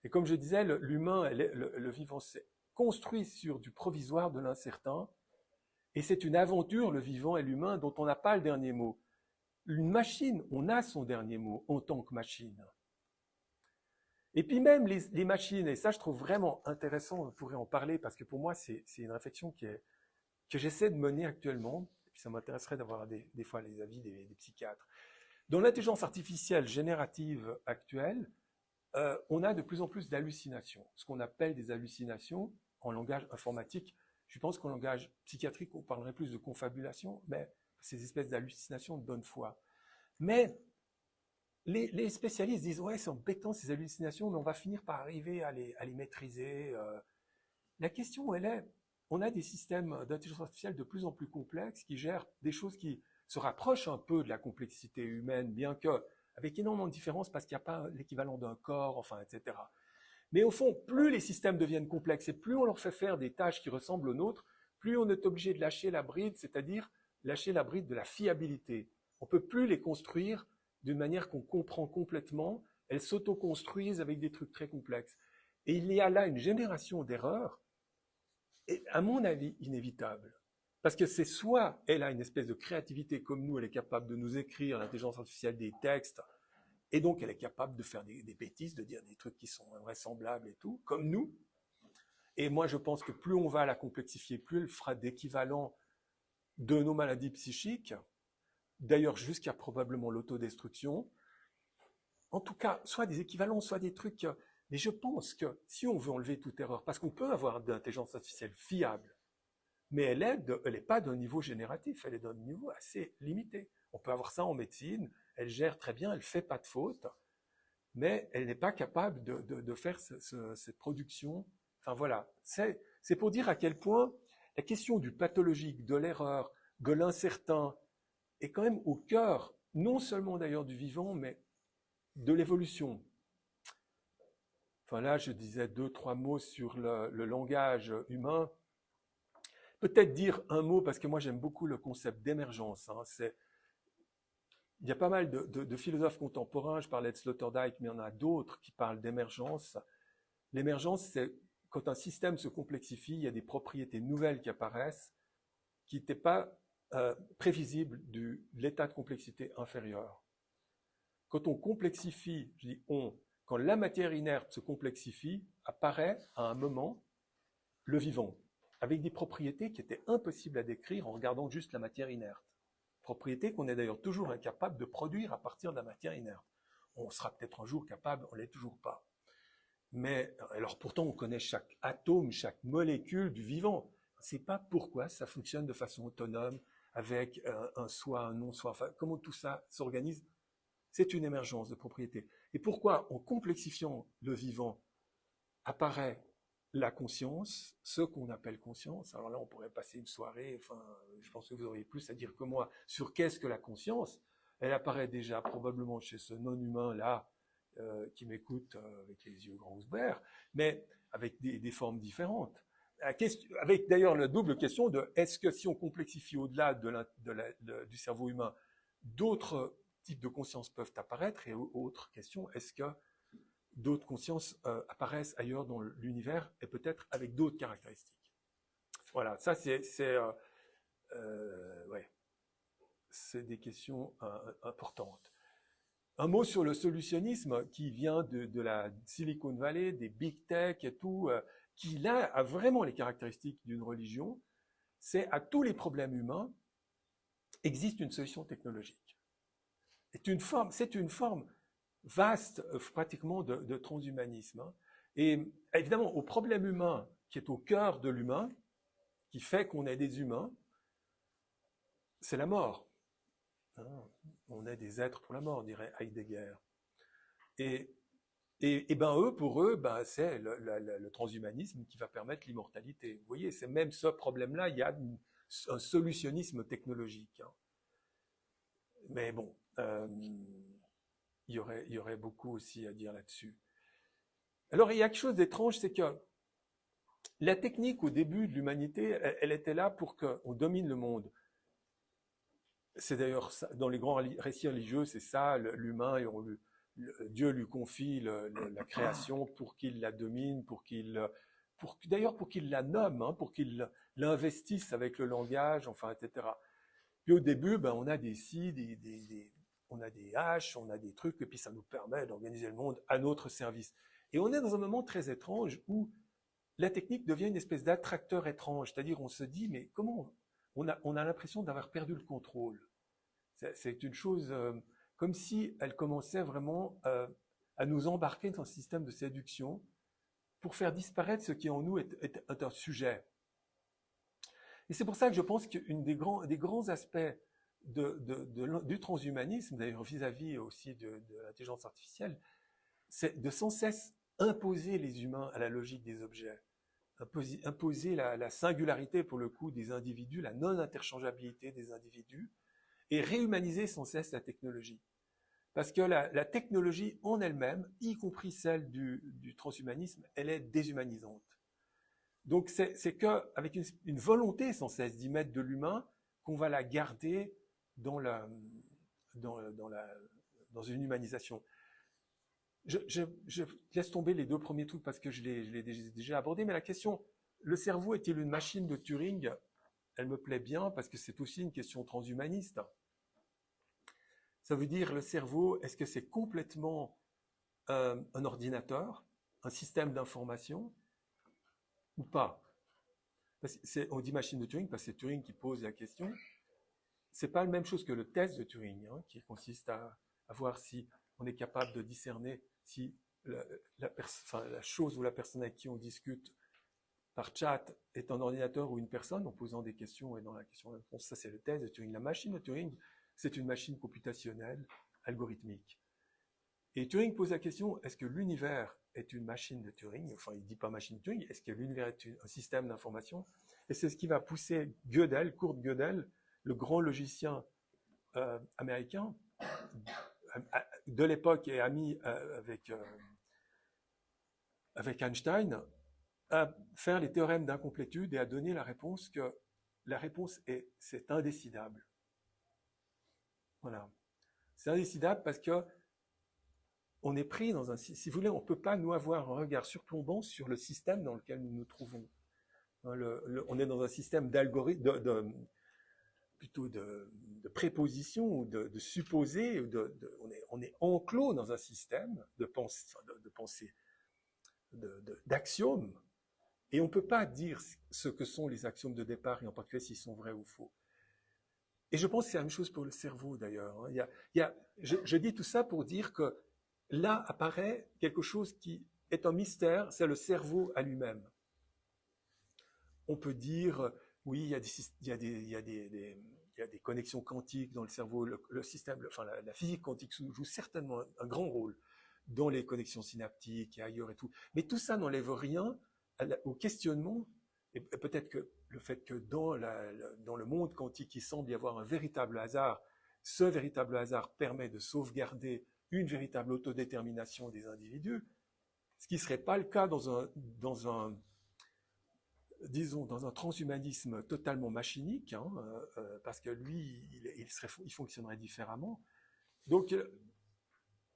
Et comme je disais, l'humain, le vivant, c'est construit sur du provisoire, de l'incertain, et c'est une aventure, le vivant et l'humain, dont on n'a pas le dernier mot. Une machine, on a son dernier mot en tant que machine. Et puis même les machines, et ça je trouve vraiment intéressant, on pourrait en parler, parce que pour moi c'est une réflexion que j'essaie de mener actuellement, et puis ça m'intéresserait d'avoir des fois les avis des psychiatres. Dans l'intelligence artificielle générative actuelle, on a de plus en plus d'hallucinations, ce qu'on appelle des hallucinations en langage informatique. Je pense qu'en langage psychiatrique, on parlerait plus de confabulation, mais ces espèces d'hallucinations de bonne foi. Mais les spécialistes disent « ouais, c'est embêtant ces hallucinations, mais on va finir par arriver à les maîtriser. » La question, elle est, on a des systèmes d'intelligence artificielle de plus en plus complexes qui gèrent des choses qui se rapprochent un peu de la complexité humaine, bien que avec énormément de différences parce qu'il n'y a pas l'équivalent d'un corps, enfin, etc. Mais au fond, plus les systèmes deviennent complexes et plus on leur fait faire des tâches qui ressemblent aux nôtres, plus on est obligé de lâcher la bride, c'est-à-dire lâcher la bride de la fiabilité. On ne peut plus les construire d'une manière qu'on comprend complètement, elles s'auto-construisent avec des trucs très complexes. Et il y a là une génération d'erreurs, à mon avis, inévitable. Parce que c'est soit elle a une espèce de créativité comme nous, elle est capable de nous écrire, l'intelligence artificielle, des textes, et donc elle est capable de faire des bêtises, de dire des trucs qui sont invraisemblables et tout, comme nous. Et moi je pense que plus on va la complexifier, plus elle fera d'équivalent de nos maladies psychiques, d'ailleurs jusqu'à probablement l'autodestruction. En tout cas, soit des équivalents, soit des trucs. Mais je pense que si on veut enlever toute erreur, parce qu'on peut avoir de l'intelligence artificielle fiable, mais elle n'est pas d'un niveau génératif, elle est d'un niveau assez limité. On peut avoir ça en médecine, elle gère très bien, elle ne fait pas de faute, mais elle n'est pas capable de faire cette production. Enfin voilà, c'est pour dire à quel point la question du pathologique, de l'erreur, de l'incertain, est quand même au cœur, non seulement d'ailleurs du vivant, mais de l'évolution. Enfin là, je disais 2-3 mots sur le langage humain. Peut-être dire un mot, parce que moi j'aime beaucoup le concept d'émergence. Hein. Il y a pas mal de philosophes contemporains, je parlais de Sloterdijk, mais il y en a d'autres qui parlent d'émergence. L'émergence, c'est quand un système se complexifie, il y a des propriétés nouvelles qui apparaissent, qui n'étaient pas prévisibles de l'état de complexité inférieur. Quand on complexifie, je dis on, quand la matière inerte se complexifie, apparaît à un moment le vivant, avec des propriétés qui étaient impossibles à décrire en regardant juste la matière inerte. propriété qu'on est d'ailleurs toujours incapable de produire à partir de la matière inerte. On sera peut-être un jour capable, on l'est toujours pas. Mais alors pourtant on connaît chaque atome, chaque molécule du vivant. On ne sait pas pourquoi ça fonctionne de façon autonome, avec un soi, un non-soi, enfin comment tout ça s'organise. C'est une émergence de propriété. Et pourquoi, en complexifiant le vivant, apparaît la conscience, ce qu'on appelle conscience. Alors là, on pourrait passer une soirée, enfin, je pense que vous auriez plus à dire que moi sur qu'est-ce que la conscience. Elle apparaît déjà probablement chez ce non-humain-là, qui m'écoute avec les yeux grands ouverts, mais avec des formes différentes. Avec d'ailleurs la double question de est-ce que si on complexifie au-delà du cerveau humain, d'autres types de conscience peuvent apparaître, et autre question, est-ce que d'autres consciences apparaissent ailleurs dans l'univers et peut-être avec d'autres caractéristiques. Voilà, ça ouais, c'est des questions importantes. Un mot sur le solutionnisme qui vient de la Silicon Valley, des big tech et tout, qui là a vraiment les caractéristiques d'une religion. C'est à tous les problèmes humains existe une solution technologique. C'est une forme vaste, pratiquement, de transhumanisme. Et évidemment, au problème humain, qui est au cœur de l'humain, qui fait qu'on est des humains, c'est la mort. On est des êtres pour la mort, dirait Heidegger. Et ben pour eux, ben c'est le transhumanisme qui va permettre l'immortalité. Vous voyez, c'est même ce problème-là, il y a un solutionnisme technologique. Mais bon, il y aurait beaucoup aussi à dire là-dessus. Alors, il y a quelque chose d'étrange, c'est que la technique, au début de l'humanité, elle était là pour qu'on domine le monde. C'est d'ailleurs, dans les grands récits religieux, c'est ça, l'humain, Dieu lui confie la création pour qu'il la domine, pour qu'il la nomme, pour qu'il l'investisse avec le langage, enfin, etc. Puis au début, ben, on a des scies, on a des haches, on a des trucs, et puis ça nous permet d'organiser le monde à notre service. Et on est dans un moment très étrange où la technique devient une espèce d'attracteur étrange, c'est-à-dire on se dit, mais comment on a l'impression d'avoir perdu le contrôle. C'est une chose comme si elle commençait vraiment à nous embarquer dans un système de séduction pour faire disparaître ce qui en nous est un sujet. Et c'est pour ça que je pense qu'un des grands aspects du transhumanisme, d'ailleurs vis-à-vis aussi de l'intelligence artificielle, c'est de sans cesse imposer les humains à la logique des objets, imposer la singularité pour le coup des individus, la non-interchangeabilité des individus, et réhumaniser sans cesse la technologie. Parce que la technologie en elle-même, y compris celle du transhumanisme, elle est déshumanisante. Donc c'est qu'avec une volonté sans cesse d'y mettre de l'humain, qu'on va la garder dans une humanisation. Je laisse tomber les deux premiers trucs parce que je l'ai déjà abordé, mais la question, le cerveau est-il une machine de Turing? Elle me plaît bien parce que c'est aussi une question transhumaniste. Ça veut dire le cerveau, est-ce que c'est complètement un ordinateur, un système d'information ou pas? On dit machine de Turing parce que c'est Turing qui pose la question. C'est pas la même chose que le test de Turing, qui consiste à voir si on est capable de discerner si la chose ou la personne avec qui on discute par chat est un ordinateur ou une personne, en posant des questions et dans la question-réponse. Ça, c'est le test de Turing. La machine de Turing, c'est une machine computationnelle, algorithmique. Et Turing pose la question, est-ce que l'univers est une machine de Turing? Enfin, il ne dit pas machine de Turing, est-ce que l'univers est un système d'information? Et c'est ce qui va pousser Gödel, Kurt Gödel, le grand logicien américain, de l'époque et ami avec Einstein, à faire les théorèmes d'incomplétude et à donner la réponse que la réponse c'est indécidable. Voilà. C'est indécidable parce que on est pris dans un, si vous voulez, on ne peut pas nous avoir un regard surplombant sur le système dans lequel nous nous trouvons. On est dans un système d'algorithme, plutôt de prépositions ou de supposés, on est enclos dans un système de pensée, d'axiomes, et on ne peut pas dire ce que sont les axiomes de départ, et en particulier s'ils sont vrais ou faux. Et je pense que c'est la même chose pour le cerveau d'ailleurs. Hein. Je dis tout ça pour dire que là apparaît quelque chose qui est un mystère, c'est le cerveau à lui-même. On peut dire, oui, il y a des connexions quantiques dans le cerveau, le système, enfin la physique quantique joue certainement un grand rôle dans les connexions synaptiques et ailleurs et tout. Mais tout ça n'enlève rien au questionnement, et peut-être que le fait que dans le monde quantique, il semble y avoir un véritable hasard, ce véritable hasard permet de sauvegarder une véritable autodétermination des individus, ce qui ne serait pas le cas disons, dans un transhumanisme totalement machinique, hein, parce que lui, il fonctionnerait différemment. Donc,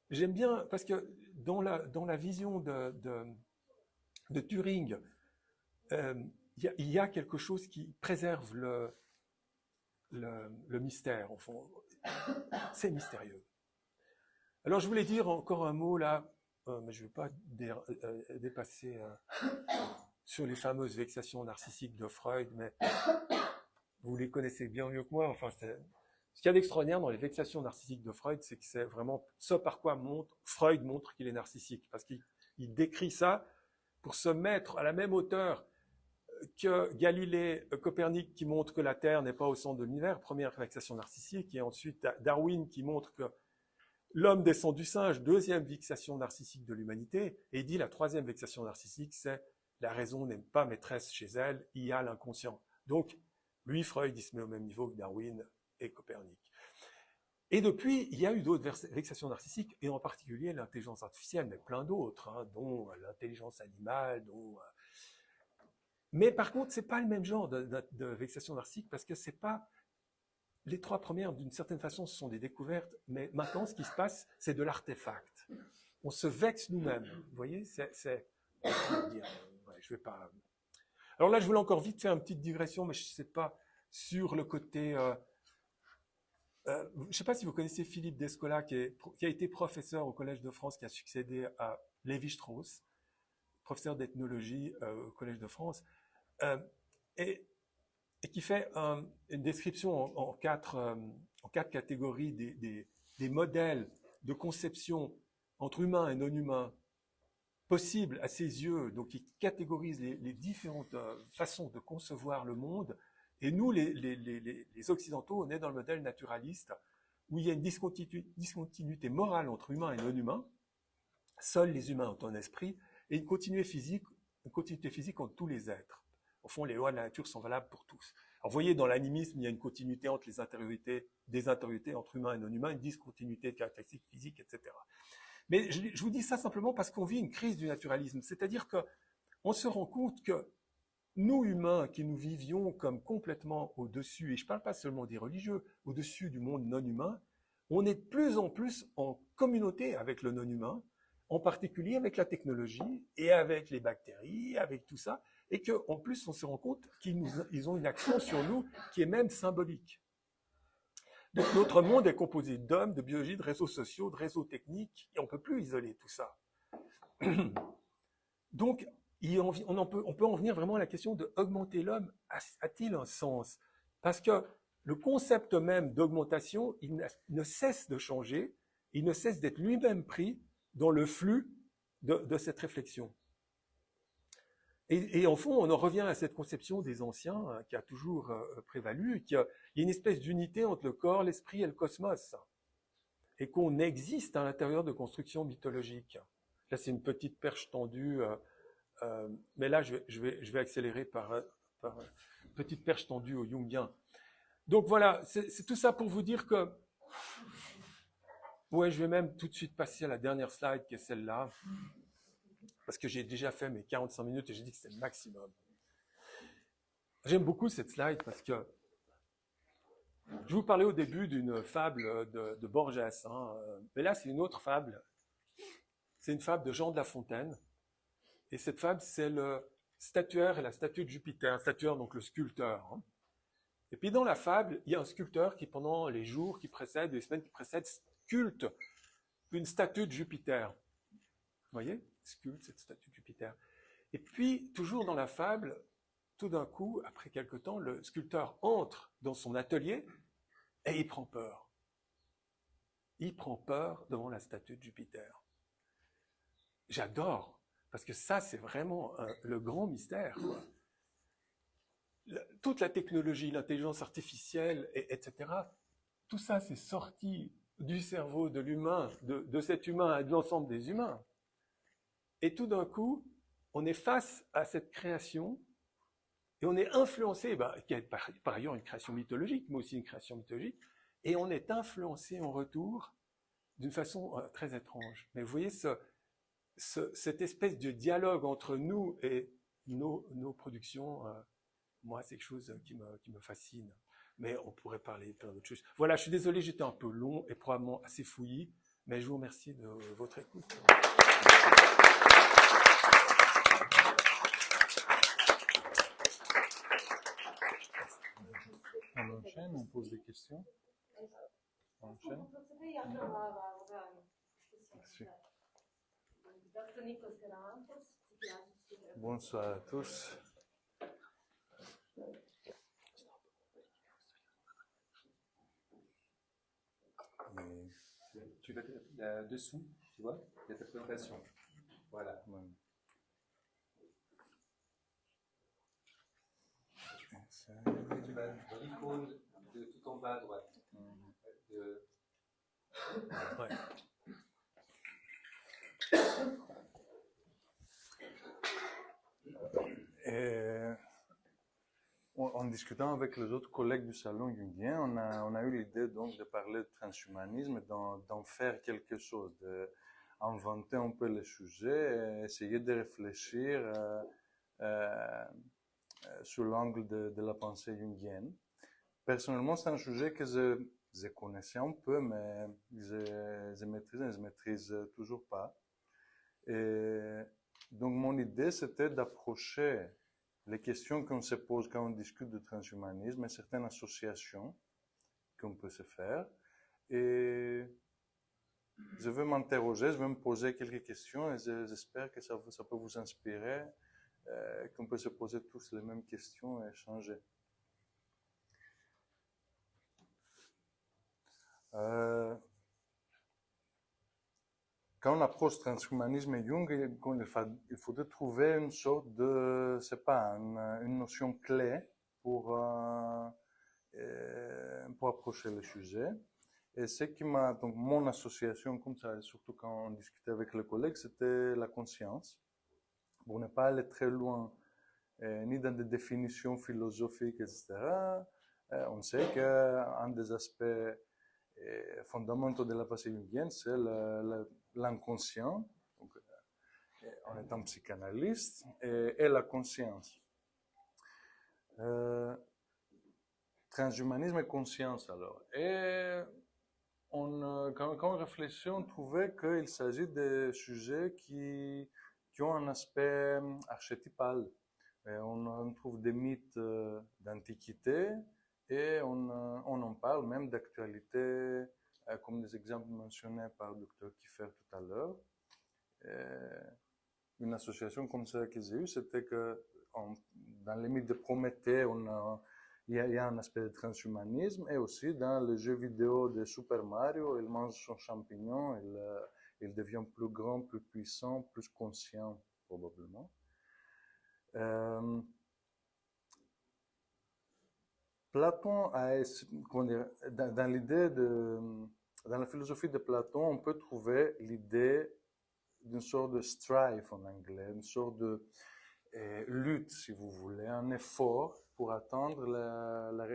j'aime bien, parce que dans la vision de Turing, il y a quelque chose qui préserve le mystère, au fond. C'est mystérieux. Alors, je voulais dire encore un mot là, mais je ne vais pas dépasser sur les fameuses vexations narcissiques de Freud, mais vous les connaissez bien mieux que moi. Enfin, ce qu'il y a d'extraordinaire dans les vexations narcissiques de Freud, c'est que c'est vraiment ce par quoi Freud montre qu'il est narcissique, parce qu'il décrit ça pour se mettre à la même hauteur que Galilée, Copernic qui montre que la Terre n'est pas au centre de l'univers, première vexation narcissique, et ensuite Darwin qui montre que l'homme descend du singe, deuxième vexation narcissique de l'humanité, et il dit la troisième vexation narcissique, c'est la raison n'est pas maîtresse chez elle, il y a l'inconscient. Donc, lui, Freud, il se met au même niveau que Darwin et Copernic. Et depuis, il y a eu d'autres vexations narcissiques, et en particulier l'intelligence artificielle, mais plein d'autres, hein, dont l'intelligence animale, Mais par contre, c'est pas le même genre de vexation narcissique, parce que c'est pas... Les trois premières, d'une certaine façon, ce sont des découvertes, mais maintenant, ce qui se passe, c'est de l'artefact. On se vexe nous-mêmes. Vous voyez, je vais pas... Alors là, je voulais encore vite faire une petite digression, mais je ne sais pas, sur le côté... je ne sais pas si vous connaissez Philippe Descola, qui a été professeur au Collège de France, qui a succédé à Lévi-Strauss, professeur d'ethnologie au Collège de France, et qui fait une description en quatre catégories des modèles de conception entre humains et non-humains possibles à ses yeux. Donc, il catégorise les différentes façons de concevoir le monde. Et nous, les Occidentaux, on est dans le modèle naturaliste, où il y a une discontinuité morale entre humains et non-humains. Seuls les humains ont un esprit, et une continuité physique entre tous les êtres. Au fond, les lois de la nature sont valables pour tous. Alors, vous voyez, dans l'animisme, il y a une continuité entre des intériorités entre humains et non-humains, une discontinuité de caractéristiques physiques, etc. Mais je vous dis ça simplement parce qu'on vit une crise du naturalisme. C'est-à-dire qu'on se rend compte que nous, humains, qui nous vivions comme complètement au-dessus, et je ne parle pas seulement des religieux, au-dessus du monde non-humain, on est de plus en plus en communauté avec le non-humain, en particulier avec la technologie et avec les bactéries, avec tout ça, et qu'en plus, on se rend compte qu'ils ont une action sur nous qui est même symbolique. Donc, notre monde est composé d'hommes, de biologie, de réseaux sociaux, de réseaux techniques, et on ne peut plus isoler tout ça. Donc, on peut en venir vraiment à la question d'augmenter l'homme. A-t-il un sens? Parce que le concept même d'augmentation, il ne cesse de changer, il ne cesse d'être lui-même pris dans le flux de cette réflexion. Et en fond, on en revient à cette conception des anciens qui a toujours prévalu, qu'il y a une espèce d'unité entre le corps, l'esprit et le cosmos, et qu'on existe à l'intérieur de constructions mythologiques. Là, c'est une petite perche tendue, mais là, je vais accélérer par une petite perche tendue au Jungien. Donc voilà, c'est tout ça pour vous dire que... Ouais, je vais même tout de suite passer à la dernière slide, qui est celle-là. Parce que j'ai déjà fait mes 45 minutes et j'ai dit que c'était le maximum. J'aime beaucoup cette slide parce que je vous parlais au début d'une fable de Borges, hein, mais là c'est une autre fable. C'est une fable de Jean de La Fontaine. Et cette fable, c'est le statuaire et la statue de Jupiter. Statuaire, donc le sculpteur. Hein. Et puis dans la fable, il y a un sculpteur qui, pendant les jours qui précèdent, les semaines qui précèdent, sculpte une statue de Jupiter. Vous voyez, sculpte cette statue de Jupiter. Et puis, toujours dans la fable, tout d'un coup, après quelque temps, le sculpteur entre dans son atelier Et il prend peur. Il prend peur devant la statue de Jupiter. J'adore, parce que ça, c'est vraiment le grand mystère, quoi. Toute la technologie, l'intelligence artificielle, etc., tout ça, c'est sorti du cerveau de l'humain, de cet humain et de l'ensemble des humains. Et tout d'un coup, on est face à cette création et on est influencé, qui est par ailleurs une création mythologique, mais aussi une création mythologique, et on est influencé en retour d'une façon très étrange. Mais vous voyez, cette espèce de dialogue entre nous et nos productions, moi, c'est quelque chose qui me fascine. Mais on pourrait parler plein d'autres choses. Voilà, je suis désolé, j'étais un peu long et probablement assez fouillis, mais je vous remercie de votre écoute. On enchaîne, on pose des questions. On enchaîne. Merci. Bonsoir à tous. Tu vas là-dessous, tu vois, il y a ta présentation. Voilà. Ouais. Et tu vas dans l'icône de tout en bas à droite. Ouais. Et en discutant avec les autres collègues du salon jungien, on a eu l'idée donc de parler de transhumanisme et d'en faire quelque chose, d'inventer un peu le sujet et essayer de réfléchir sous l'angle de la pensée jungienne. Personnellement, c'est un sujet que je connaissais un peu, mais je maîtrise toujours pas. Et donc, mon idée, c'était d'approcher les questions qu'on se pose quand on discute de transhumanisme et certaines associations qu'on peut se faire. Et je vais m'interroger, je vais me poser quelques questions et j'espère que ça peut vous inspirer, qu'on peut se poser tous les mêmes questions et échanger. Quand on approche transhumanisme et Jung, il faudrait trouver une sorte de, c'est pas, une notion clé pour approcher le sujet. Et ce qui m'a, donc mon association comme ça, surtout quand on discutait avec les collègues, c'était la conscience. Pour ne pas aller très loin, ni dans des définitions philosophiques, etc. On sait qu'un des aspects fondamentaux de la pensée jungienne, c'est l'inconscient, donc, en étant psychanalyste, et la conscience. Transhumanisme et conscience, alors. Et quand on réfléchit, on trouvait qu'il s'agit de sujets qui ont un aspect archétypal. Et on trouve des mythes d'antiquité et on en parle même d'actualité, comme des exemples mentionnés par le Dr Kiefer tout à l'heure. Une association comme ça que j'ai eue, c'était que dans les mythes de Prométhée, il y a un aspect de transhumanisme, et aussi dans le jeu vidéo de Super Mario, il mange son champignon, il devient plus grand, plus puissant, plus conscient, probablement. Platon dans l'idée dans la philosophie de Platon, on peut trouver l'idée d'une sorte de strife en anglais, une sorte de lutte, si vous voulez, un effort pour atteindre la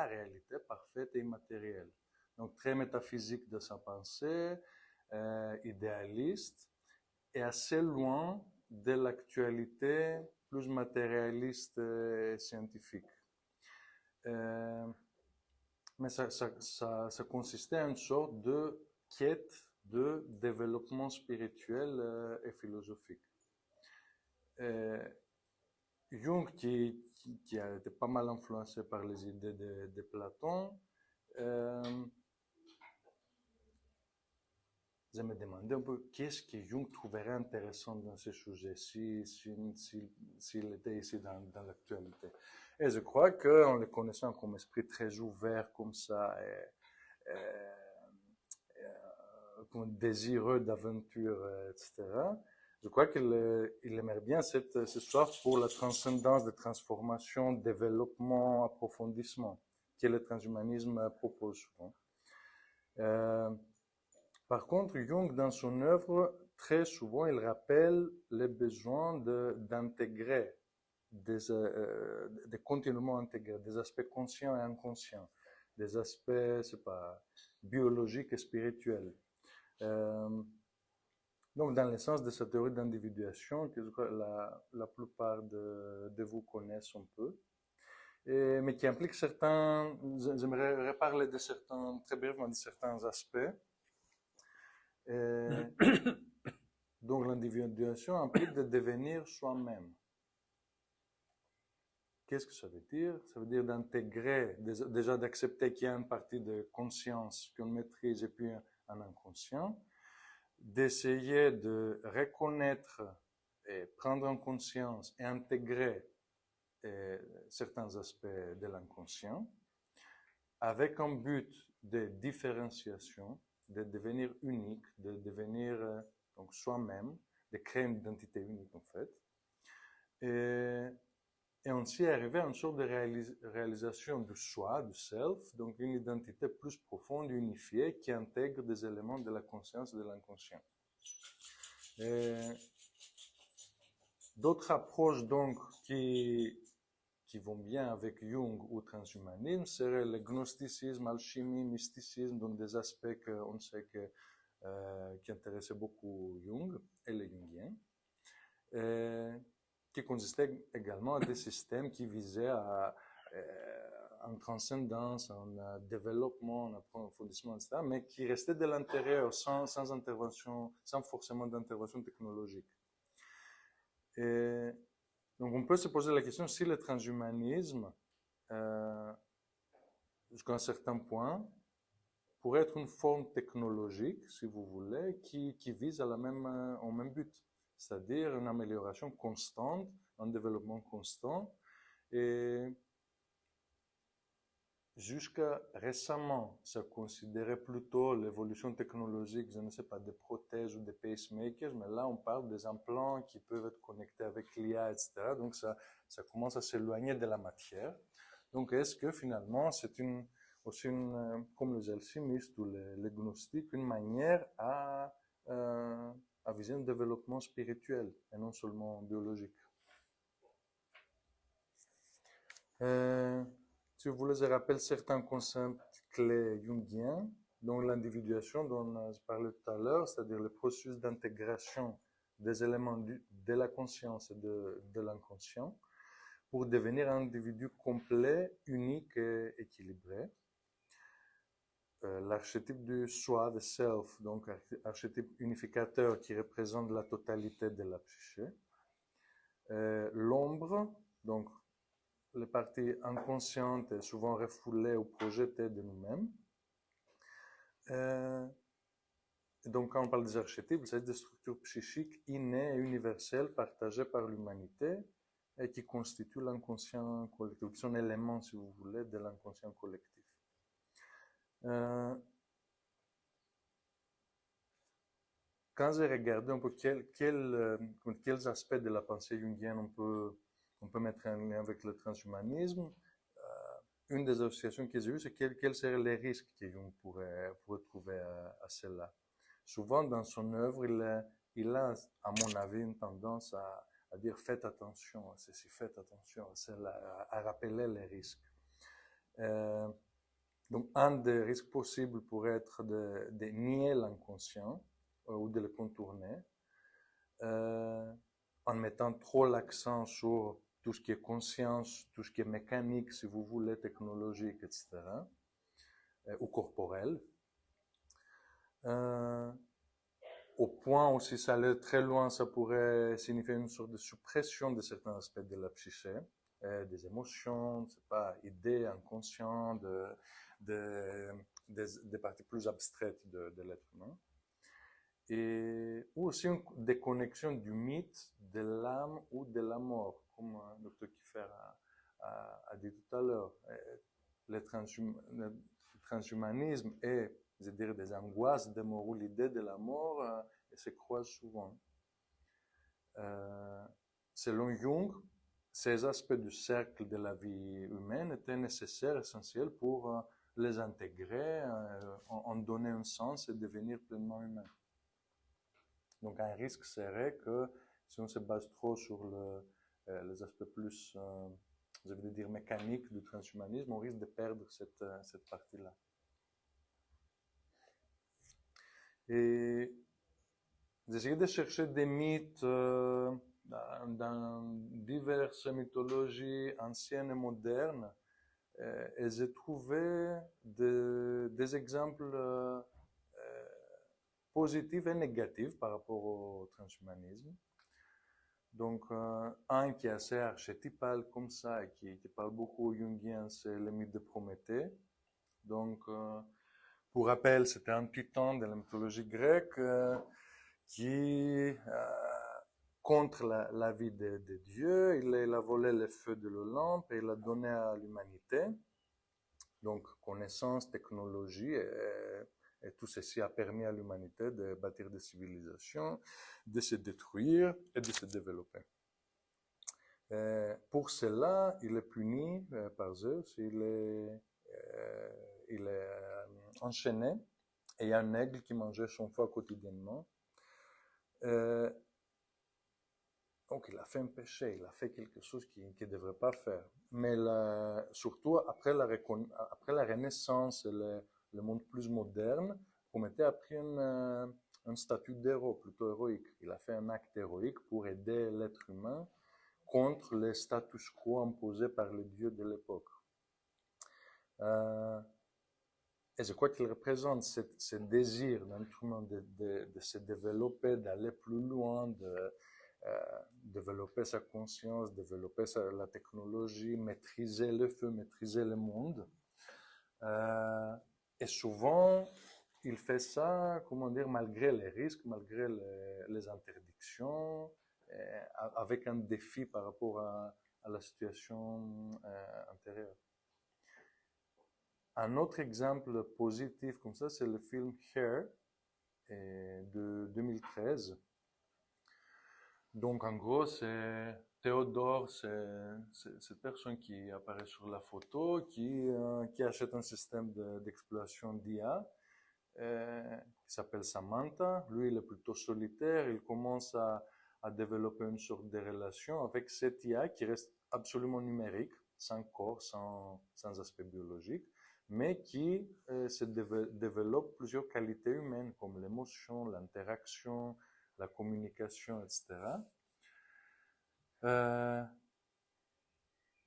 réalité parfaite et immatérielle. Donc très métaphysique de sa pensée, idéaliste, et assez loin de l'actualité plus matérialiste et scientifique. Mais ça consistait en une sorte de quête de développement spirituel et philosophique. Jung, qui a été pas mal influencé par les idées de Platon, je me demandais un peu qu'est-ce que Jung trouverait intéressant dans ce sujet s'il était ici dans l'actualité. Et je crois qu'en le connaissant comme esprit très ouvert comme ça, comme désireux d'aventure, etc., je crois qu'il aimerait bien cette soif pour la transcendance, de transformation, développement, approfondissement, que le transhumanisme propose souvent. Par contre, Jung, dans son œuvre, très souvent, il rappelle les besoins d'intégrer, de continuellement intégrer des aspects conscients et inconscients, des aspects, c'est pas, biologiques et spirituels. Donc, dans le sens de cette théorie d'individuation, que la plupart de vous connaissent un peu, mais qui implique certains, j'aimerais reparler de certains, très brièvement, de certains aspects. Donc, l'individuation implique de devenir soi-même. Qu'est-ce que ça veut dire? Ça veut dire d'intégrer, déjà d'accepter qu'il y a une partie de conscience qu'on maîtrise et puis un inconscient, d'essayer de reconnaître et prendre en conscience et intégrer certains aspects de l'inconscient, avec un but de différenciation, de devenir unique, de devenir donc soi-même, de créer une identité unique en fait, et ainsi arriver à une sorte de réalisation du soi, du self, donc une identité plus profonde, unifiée, qui intègre des éléments de la conscience et de l'inconscient. D'autres approches donc qui vont bien avec Jung ou transhumanisme seraient le gnosticisme, alchimie, mysticisme, donc des aspects qu'on sait qui intéressaient beaucoup Jung et les Jungiens, qui consistaient également à des systèmes qui visaient en transcendance, en développement, en approfondissement, etc., mais qui restaient de l'intérieur, sans intervention, sans forcément d'intervention technologique. Donc on peut se poser la question si le transhumanisme, jusqu'à un certain point, pourrait être une forme technologique, si vous voulez, qui vise au même but, c'est-à-dire une amélioration constante, un développement constant. Et jusqu'à récemment, ça considérait plutôt l'évolution technologique, je ne sais pas, des prothèses ou des pacemakers, mais là, on parle des implants qui peuvent être connectés avec l'IA, etc. Donc, ça commence à s'éloigner de la matière. Donc, est-ce que finalement, c'est aussi comme les alchimistes ou les gnostiques, une manière à viser un développement spirituel et non seulement biologique? Si vous voulez, je rappelle certains concepts clés jungiens, dont l'individuation dont je parlais tout à l'heure, c'est-à-dire le processus d'intégration des éléments de la conscience et de l'inconscient pour devenir un individu complet, unique et équilibré. L'archétype du soi, de self, donc archétype unificateur qui représente la totalité de la psyché. L'ombre, donc les parties inconscientes et souvent refoulées ou projetées de nous-mêmes. Donc, quand on parle des archétypes, il s'agit de structures psychiques innées et universelles partagées par l'humanité et qui constituent l'inconscient collectif, qui sont éléments, si vous voulez, de l'inconscient collectif. Quand j'ai regardé un peu quels aspects de la pensée jungienne on peut mettre en lien avec le transhumanisme, une des associations que j'ai eues, c'est quels seraient les risques que Jung pourrait trouver à cela. Souvent, dans son œuvre, il a, à mon avis, une tendance à dire faites attention à ceci, faites attention à cela, à rappeler les risques. Donc, un des risques possibles pourrait être de nier l'inconscient ou de le contourner en mettant trop l'accent sur tout ce qui est conscience, tout ce qui est mécanique, si vous voulez, technologique, etc., ou corporel. Au point où si ça allait très loin, ça pourrait signifier une sorte de suppression de certains aspects de la psyché, des émotions, c'est pas, idées, inconscients, des parties plus abstraites de l'être humain. ou aussi une déconnexion du mythe de l'âme ou de la mort, comme le Dr Kiefer a dit tout à l'heure. Le transhumanisme et, je veux dire, des angoisses de mort ou l'idée de la mort se croisent souvent. Selon Jung, ces aspects du cercle de la vie humaine étaient nécessaires, essentiels pour les intégrer, en donner un sens et devenir pleinement humain. Donc un risque serait que si on se base trop sur les aspects plus, je veux dire, mécaniques du transhumanisme, on risque de perdre cette partie-là. Et j'essaie de chercher des mythes dans diverses mythologies anciennes et modernes, et j'ai trouvé des exemples positifs et négatifs par rapport au transhumanisme. Donc, un qui est assez archétypal comme ça et qui parle beaucoup aux Jungiens, c'est le mythe de Prométhée. Donc, pour rappel, c'était un titan de la mythologie grecque qui, contre la vie de Dieu, il a volé le feu de l'Olympe et il l'a donné à l'humanité. Donc, connaissance, technologie, et tout ceci a permis à l'humanité de bâtir des civilisations, de se détruire et de se développer. Pour cela, il est puni par Zeus, il est enchaîné, et il y a un aigle qui mangeait son foie quotidiennement. Donc, il a fait un péché, il a fait quelque chose qu'il ne devrait pas faire. Mais surtout, après la Renaissance et le monde plus moderne, Prométhée a pris un statut d'héros, plutôt héroïque. Il a fait un acte héroïque pour aider l'être humain contre le status quo imposé par les dieux de l'époque. Et je crois qu'il représente ce désir d'un être humain de se développer, d'aller plus loin, de développer sa conscience, développer la technologie, maîtriser le feu, maîtriser le monde. Et souvent, il fait ça, comment dire, malgré les risques, malgré les interdictions, avec un défi par rapport à la situation antérieure. Un autre exemple positif comme ça, c'est le film Hair de 2013. Donc, en gros, c'est Théodore, c'est cette personne qui apparaît sur la photo, qui achète un système d'exploration d'IA, qui s'appelle Samantha. Lui, il est plutôt solitaire. Il commence à développer une sorte de relation avec cette IA qui reste absolument numérique, sans corps, sans aspect biologique, mais qui se développe plusieurs qualités humaines, comme l'émotion, l'interaction, la communication, etc. Et à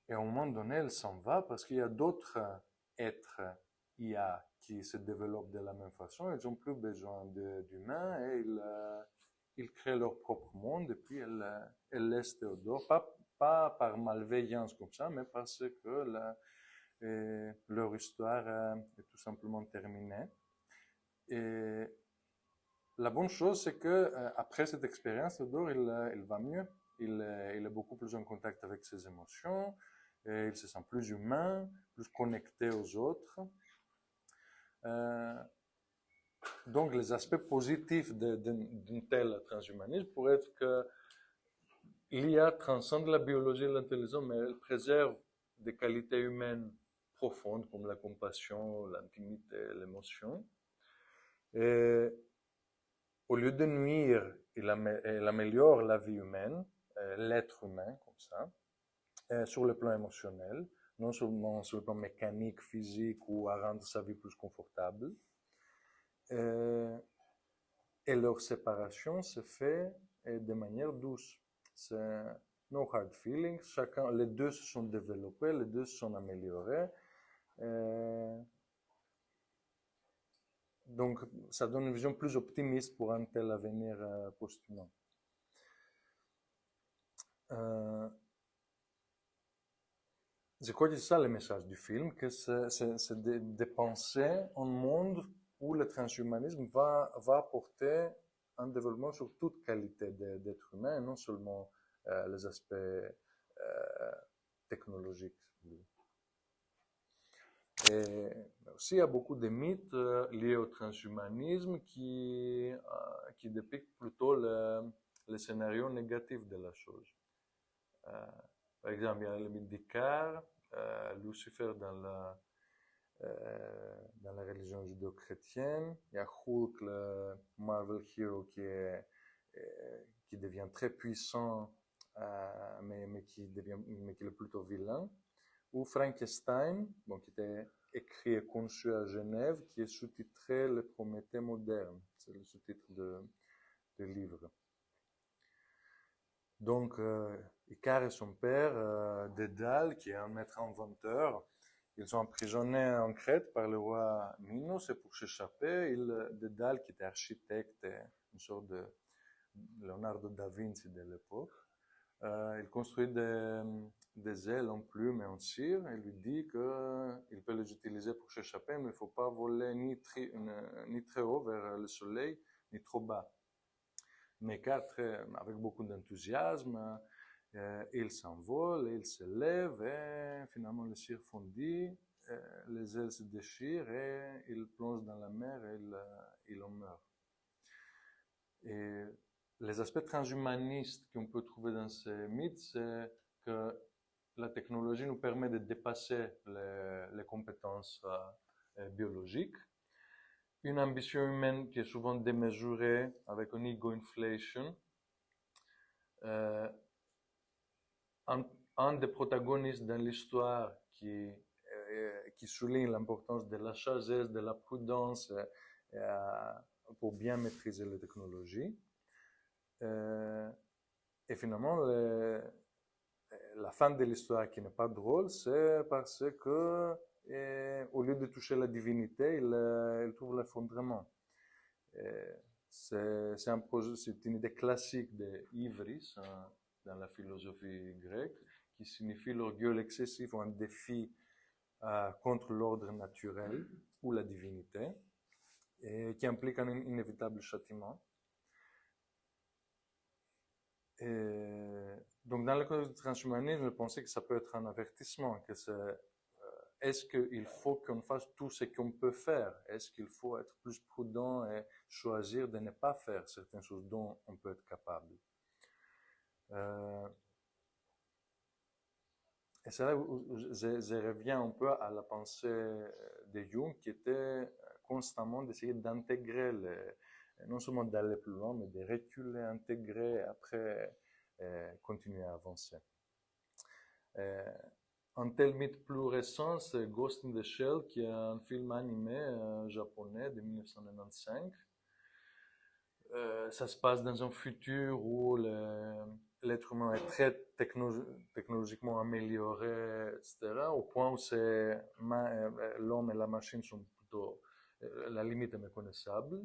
un moment donné, elle s'en va parce qu'il y a d'autres êtres IA qui se développent de la même façon. Ils n'ont plus besoin d'humains et ils créent leur propre monde. Et puis, elle laisse Théodore, pas par malveillance comme ça, mais parce que leur histoire est tout simplement terminée. Et la bonne chose, c'est que après cette expérience, Théodore, il va mieux. Il est beaucoup plus en contact avec ses émotions, et il se sent plus humain, plus connecté aux autres. Donc, les aspects positifs d'un tel transhumanisme pourraient être que l'IA transcende la biologie et l'intelligence, mais elle préserve des qualités humaines profondes comme la compassion, l'intimité, l'émotion. Et au lieu de nuire, elle améliore la vie humaine, l'être humain, comme ça, sur le plan émotionnel, non seulement sur le plan mécanique, physique ou à rendre sa vie plus confortable. Et leur séparation se fait de manière douce. C'est no hard feelings, les deux se sont développés, les deux se sont améliorés. Donc, ça donne une vision plus optimiste pour un tel avenir post-humain. Je crois que c'est ça le message du film, que c'est de penser un monde où le transhumanisme va apporter un développement sur toute qualité d'être humain, et non seulement les aspects technologiques. Et aussi, il y a beaucoup de mythes liés au transhumanisme qui dépiquent plutôt les scénarios négatifs de la chose. Par exemple, il y a le mythe d'Icare, Lucifer dans la religion judéo-chrétienne. Il y a Hulk, le Marvel Hero, qui devient très puissant, mais qui est plutôt vilain. Ou Frankenstein, bon, qui était écrit et conçu à Genève, qui est sous-titré Le Prométhée moderne. C'est le sous-titre de livre. Donc, Icare et son père, Dédale, qui est un maître inventeur, ils sont emprisonnés en Crète par le roi Minos, et pour s'échapper, Dédale, qui était architecte, une sorte de Leonardo da Vinci de l'époque, il construit des ailes en plumes et en cire, et lui dit qu'il peut les utiliser pour s'échapper, mais il ne faut pas voler ni très haut vers le soleil, ni trop bas. Mais avec beaucoup d'enthousiasme, il s'envole, il se lève, et finalement le cire fondit, les ailes se déchirent, et il plonge dans la mer, et il en meurt. Et les aspects transhumanistes qu'on peut trouver dans ces mythes, c'est que la technologie nous permet de dépasser les compétences biologiques. Une ambition humaine qui est souvent démesurée, avec une ego inflation. Un des protagonistes dans l'histoire qui souligne l'importance de la sagesse, de la prudence pour bien maîtriser les technologies. Et finalement, la fin de l'histoire qui n'est pas drôle, c'est parce que au lieu de toucher la divinité, il trouve l'effondrement. C'est une idée classique de ivris dans la philosophie grecque, qui signifie l'orgueil excessif ou un défi contre l'ordre naturel ou la divinité, et qui implique un inévitable châtiment. Donc, dans le cas du transhumanisme, je pensais que ça peut être un avertissement, que est-ce qu'il faut qu'on fasse tout ce qu'on peut faire? Est-ce qu'il faut être plus prudent et choisir de ne pas faire certaines choses dont on peut être capable? Et c'est là où je reviens un peu à la pensée de Jung, qui était constamment d'essayer d'intégrer non seulement d'aller plus loin, mais de reculer, intégrer, et après continuer à avancer. Un tel mythe plus récent, c'est Ghost in the Shell, qui est un film animé japonais de 1995. Ça se passe dans un futur où l'être humain est très technologiquement amélioré, etc., au point où l'homme et la machine sont plutôt, la limite est méconnaissable.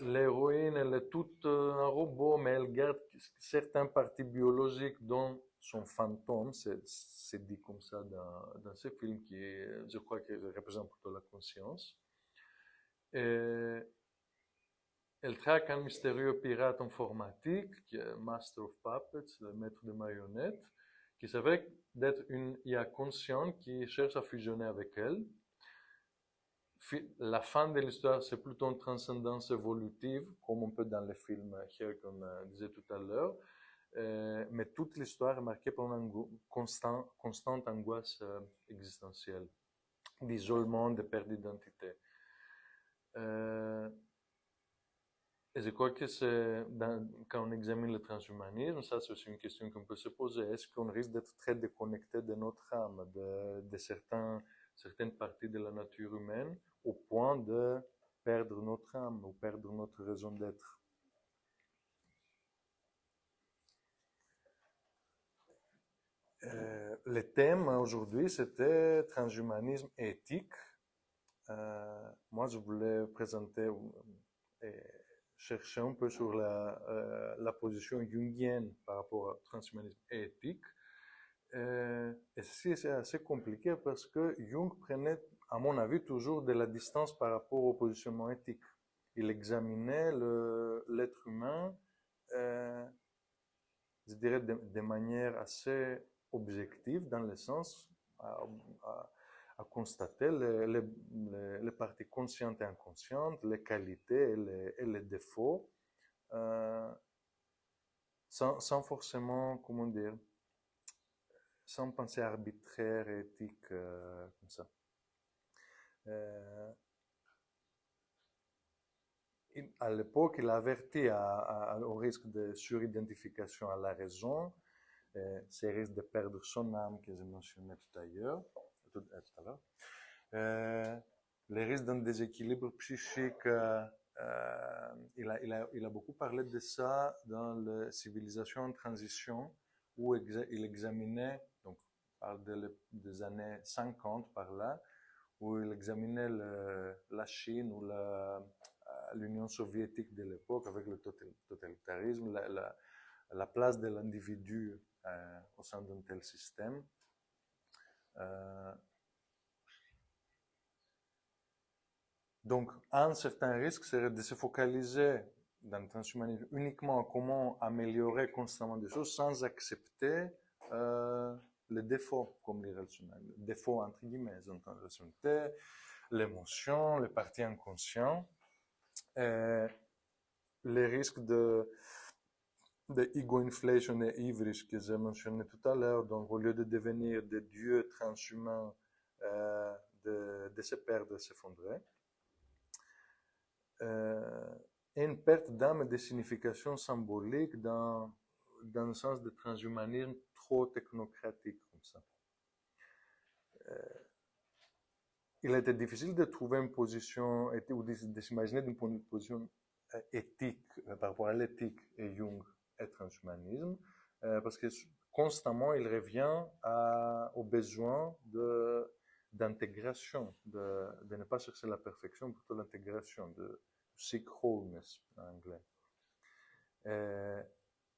L'héroïne, elle est toute un robot, mais elle garde certaines parties biologiques dont son fantôme, c'est dit comme ça dans ce film qui, je crois, qui représente plutôt la conscience. Et elle traque un mystérieux pirate informatique, qui est Master of Puppets, le maître de marionnettes, qui s'avère d'être une IA consciente qui cherche à fusionner avec elle. La fin de l'histoire, c'est plutôt une transcendance évolutive, comme on peut dans le film Here, comme on disait tout à l'heure. Mais toute l'histoire est marquée par une constante angoisse existentielle, d'isolement, de perte d'identité. Et je crois que quand on examine le transhumanisme, ça c'est aussi une question qu'on peut se poser. Est-ce qu'on risque d'être très déconnecté de notre âme, de certaines parties de la nature humaine, au point de perdre notre âme ou perdre notre raison d'être? Le thème aujourd'hui, c'était transhumanisme et éthique. Moi, je voulais présenter et chercher un peu sur la position jungienne par rapport au transhumanisme et éthique. Et c'est assez compliqué parce que Jung prenait, à mon avis, toujours de la distance par rapport au positionnement éthique. il examinait l'être humain, je dirais, de manière assez objective, dans le sens à constater les parties conscientes et inconscientes, les qualités et les défauts, sans forcément, comment dire, sans pensée arbitraire et éthique, comme ça. À l'époque, il a averti au risque de suridentification à la raison, ces risques de perdre son âme que j'ai mentionné tout à l'heure, les risques d'un déséquilibre psychique. Il a beaucoup parlé de ça dans la civilisation en transition, où il examinait, donc on parle des années 50 par là, où il examinait la Chine ou l'Union soviétique de l'époque avec le totalitarisme, la place de l'individu au sein d'un tel système. Donc, un certain risque serait de se focaliser dans le transhumanisme uniquement à comment améliorer constamment des choses sans accepter les défauts, comme l'irrationnel. Les défauts, entre guillemets, l'irrationalité, l'émotion, les parties inconscientes. Les risques de ego inflation et ivris que j'ai mentionné tout à l'heure, donc au lieu de devenir des dieux transhumains, de se perdre, de s'effondrer. Et une perte d'âme et de signification symbolique dans le sens de transhumanisme trop technocratique comme ça. Il était difficile de trouver une position ou de s'imaginer d'une position éthique par rapport à l'éthique et Jung et transhumanisme, parce que constamment il revient au besoin d'intégration, de ne pas chercher la perfection, plutôt l'intégration, de seek wholeness en anglais.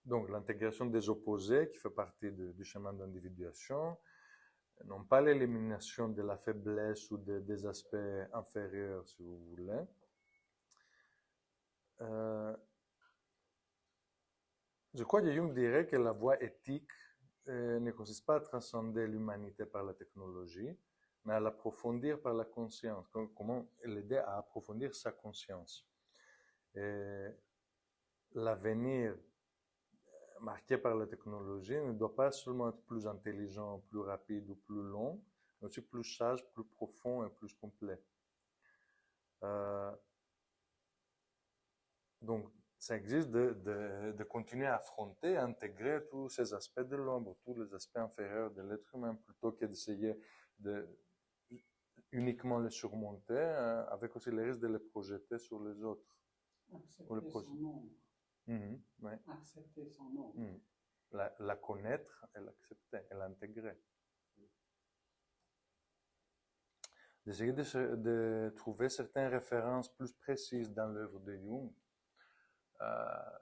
Donc l'intégration des opposés qui fait partie du chemin d'individuation, non pas l'élimination de la faiblesse ou des aspects inférieurs, si vous voulez. Je crois que Jung dirait que la voie éthique ne consiste pas à transcender l'humanité par la technologie, mais à l'approfondir par la conscience. Comment l'aider à approfondir sa conscience. L'avenir marqué par la technologie ne doit pas seulement être plus intelligent, plus rapide ou plus long, mais aussi plus sage, plus profond et plus complet. Donc, ça existe de continuer à affronter, à intégrer tous ces aspects de l'ombre, tous les aspects inférieurs de l'être humain, plutôt que d'essayer de uniquement les surmonter, avec aussi le risque de les projeter sur les autres. Accepter son ombre. Ouais. Accepter son ombre. La connaître et l'accepter, et l'intégrer. D'essayer de trouver certaines références plus précises dans l'œuvre de Jung.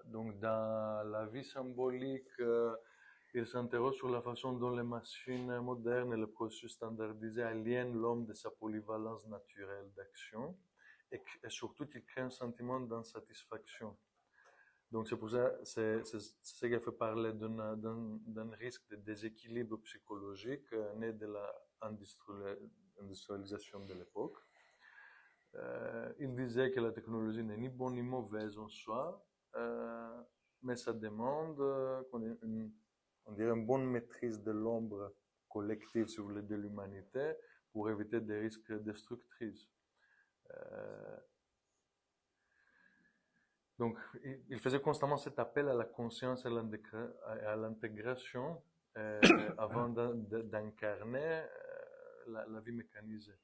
Donc, dans la vie symbolique, il s'interroge sur la façon dont les machines modernes et les processus standardisés aliènent l'homme de sa polyvalence naturelle d'action et surtout qu'il crée un sentiment d'insatisfaction. Donc, c'est pour ça, c'est ce qui a fait parler d'un risque de déséquilibre psychologique né de l'industrialisation de l'époque. Il disait que la technologie n'est ni bonne ni mauvaise en soi, mais ça demande on dirait une bonne maîtrise de l'ombre collective, si vous voulez, de l'humanité pour éviter des risques destructrices. Donc, il faisait constamment cet appel à la conscience et à l'intégration avant d'incarner la vie mécanisée.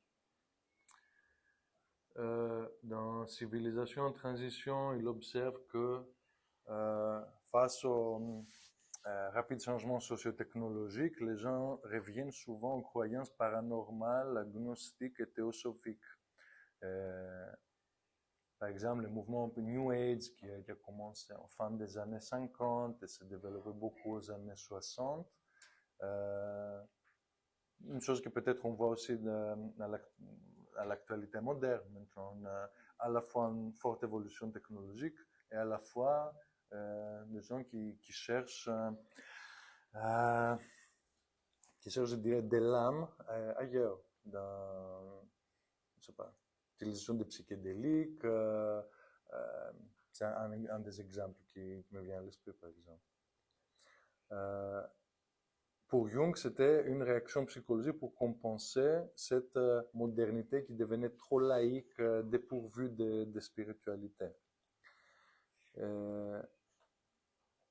Dans Civilisation en transition, il observe que face aux rapides changements socio-technologiques, les gens reviennent souvent aux croyances paranormales, agnostiques et théosophiques. Par exemple, le mouvement New Age qui a commencé en fin des années 50 et s'est développé beaucoup aux années 60. Une chose que peut-être on voit aussi à l'actualité moderne. Maintenant, à la fois une forte évolution technologique et à la fois des gens qui cherchent, je dirais, de l'âme ailleurs, dans, je sais pas, l'utilisation des psychédéliques. C'est un des exemples qui me vient à l'esprit, par exemple. Pour Jung, c'était une réaction psychologique pour compenser cette modernité qui devenait trop laïque, dépourvue de spiritualité.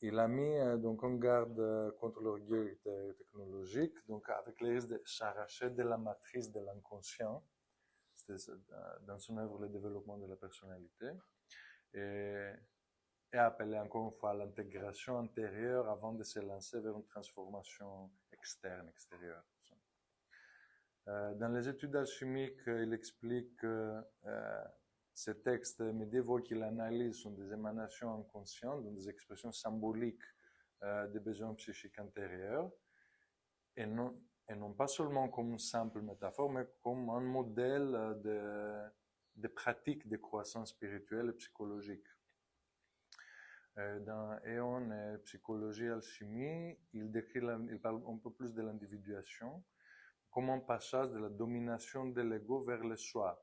Il a mis donc en garde contre l'orgueil technologique, donc avec le risque de s'arracher de la matrice de l'inconscient. C'était dans son œuvre le développement de la personnalité. Et appelé encore une fois à l'intégration intérieure avant de se lancer vers une transformation externe, extérieure. Dans les études alchimiques, il explique que ces textes médiévaux qu'il analyse sont des émanations inconscientes, donc des expressions symboliques des besoins psychiques intérieurs, et non pas seulement comme une simple métaphore, mais comme un modèle de pratique de croissance spirituelle et psychologique. Dans Éon et Psychologie et Alchimie, il parle un peu plus de l'individuation, comme un passage de la domination de l'ego vers le soi,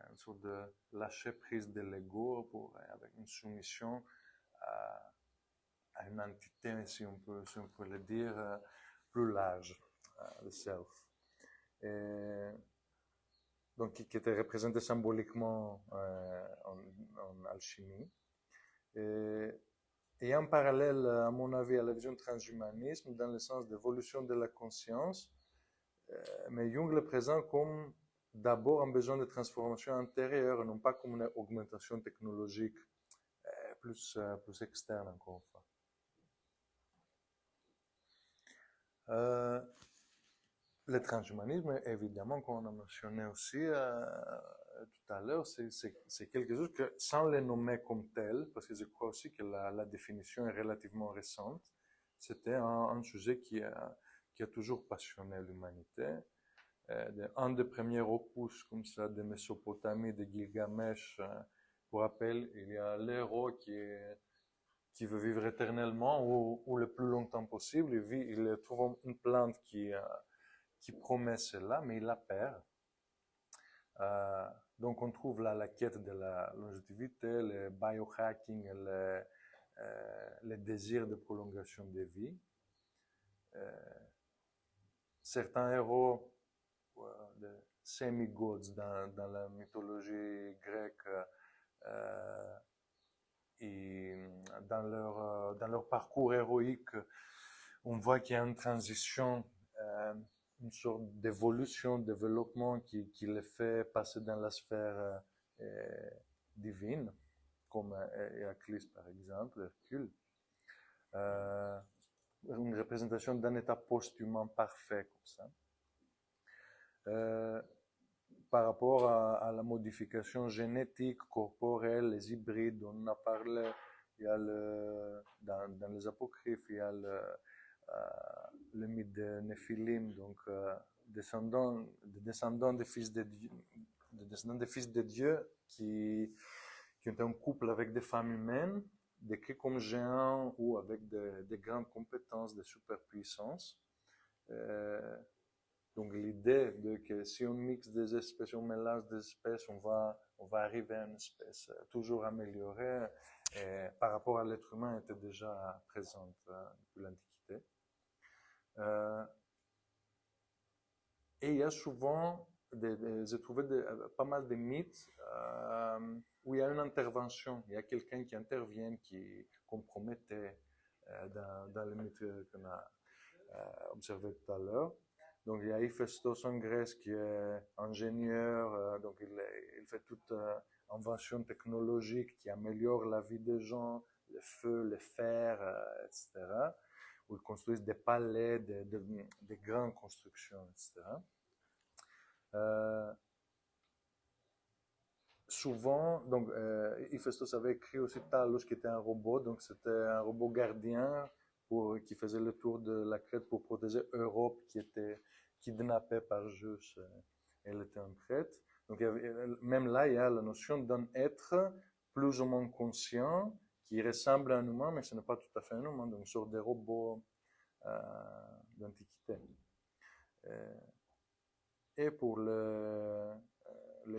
une sorte de lâcher prise de l'ego avec une soumission à une entité, si on peut le dire, plus large, le self. Donc, qui était représenté symboliquement en alchimie. Et en parallèle, à mon avis, à la vision transhumanisme, dans le sens d'évolution de la conscience, mais Jung le présente comme d'abord un besoin de transformation intérieure, et non pas comme une augmentation technologique plus externe, encore une fois. Le transhumanisme, évidemment, comme on a mentionné aussi tout à l'heure, c'est quelque chose que, sans le nommer comme tel, parce que je crois aussi que la définition est relativement récente, c'était un sujet qui a toujours passionné l'humanité. Un des premiers opus comme ça de Mésopotamie, de Gilgamesh, pour rappel, il y a l'héros qui veut vivre éternellement ou le plus longtemps possible. Il trouve une plante qui promet cela, mais il la perd. Donc on trouve là la quête de la longévité, le biohacking, le désir de prolongation de vie. Certains héros de semi-gods dans la mythologie grecque et dans leur parcours héroïque, on voit qu'il y a une transition, une sorte d'évolution, développement qui les fait passer dans la sphère divine, comme Héraclès par exemple, Hercule. Une représentation d'un état post-humain parfait comme ça. Par rapport à la modification génétique, corporelle, les hybrides, on en a parlé, il y a dans les apocryphes, il y a le mythe de Néphilim, donc descendants des fils de Dieu qui ont été en couple avec des femmes humaines, décrits comme géants ou avec de grandes compétences, de superpuissance. Donc l'idée de que si on mixe des espèces, on mélange des espèces, on va arriver à une espèce toujours améliorée par rapport à l'être humain était déjà présente depuis l'Antiquité. Et il y a souvent, j'ai trouvé pas mal de mythes où il y a une intervention, il y a quelqu'un qui intervient, qui compromettait dans les mythes qu'on a observés tout à l'heure. Donc il y a Héphaïstos en Grèce qui est ingénieur, donc il fait toute invention technologique qui améliore la vie des gens, le feu, le fer, etc. Où ils construisent des palais, des grandes constructions, etc. Souvent, donc Héphaïstos avait écrit aussi Talos qui était un robot, donc c'était un robot gardien qui faisait le tour de la Crète pour protéger Europe qui était kidnappée par Zeus. Elle était en Crète. Donc, même là, il y a la notion d'un être plus ou moins conscient qui ressemble à un humain, mais ce n'est pas tout à fait un humain, donc une sorte de robot d'antiquité. Et pour les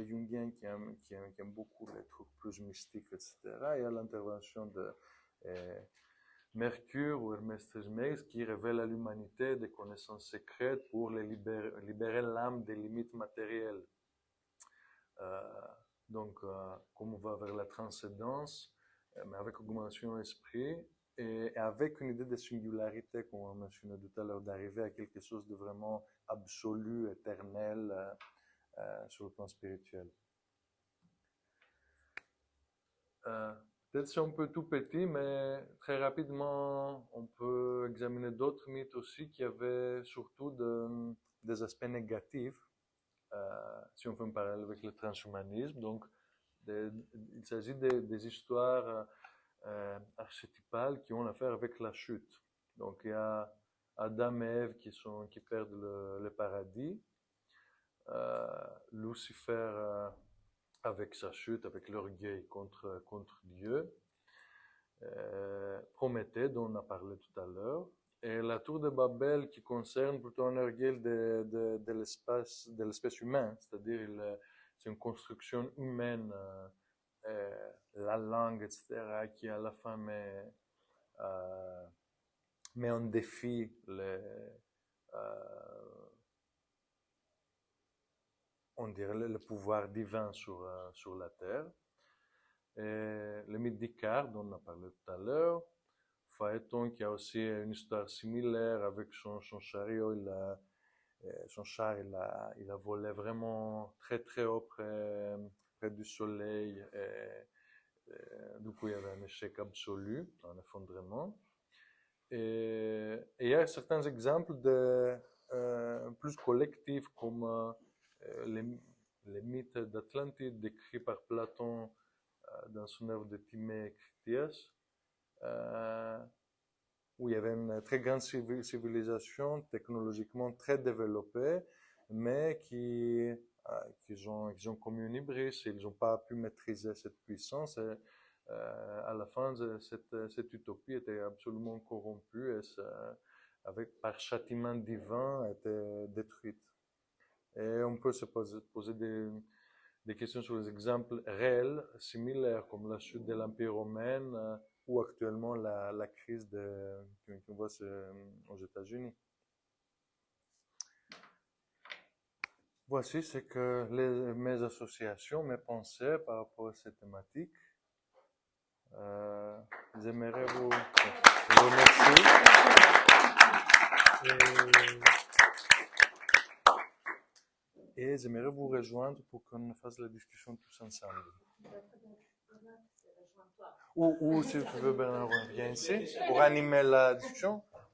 Jungiens qui aiment beaucoup les trucs plus mystiques, etc., il y a l'intervention de Mercure ou Hermès Trismegistes qui révèle à l'humanité des connaissances secrètes pour libérer l'âme des limites matérielles. Donc, comme on va vers la transcendance, mais avec augmentation d'esprit et avec une idée de singularité, comme on mentionnait tout à l'heure, d'arriver à quelque chose de vraiment absolu, éternel sur le plan spirituel. Peut-être c'est un peu tout petit, mais très rapidement, on peut examiner d'autres mythes aussi qui avaient surtout des aspects négatifs, si on fait un parallèle avec le transhumanisme. Donc, il s'agit des histoires archétypales qui ont affaire avec la chute. Donc, il y a Adam et Ève qui perdent le paradis, Lucifer avec sa chute, avec l'orgueil contre Dieu, Prométhée dont on a parlé tout à l'heure, et la tour de Babel qui concerne plutôt un orgueil de l'espèce humaine, c'est-à-dire c'est une construction humaine, la langue, etc., qui à la fin met en défi on dirait le pouvoir divin sur la terre. Et le mythe d'Icare, dont on a parlé tout à l'heure, Phaéton qui a aussi une histoire similaire avec son chariot, son char, il a volé vraiment très très haut près du soleil, et du coup il y avait un échec absolu, un effondrement. Et il y a certains exemples plus collectifs comme les mythes d'Atlantide décrits par Platon dans son œuvre de Timée et Critias, où il y avait une très grande civilisation technologiquement très développée, mais qui ont commis une hybris, ils n'ont pas pu maîtriser cette puissance, et à la fin, cette utopie était absolument corrompue et par châtiment divin était détruite. Et on peut se poser des questions sur les exemples réels, similaires, comme la chute de l'Empire romain ou actuellement la crise qu'on voit aux États-Unis. Voici ce que mes associations, mes pensées par rapport à cette thématique. J'aimerais vous remercier. Et j'aimerais vous rejoindre pour qu'on fasse la discussion tous ensemble. Ou si tu veux, Bernard, viens ici pour animer la discussion.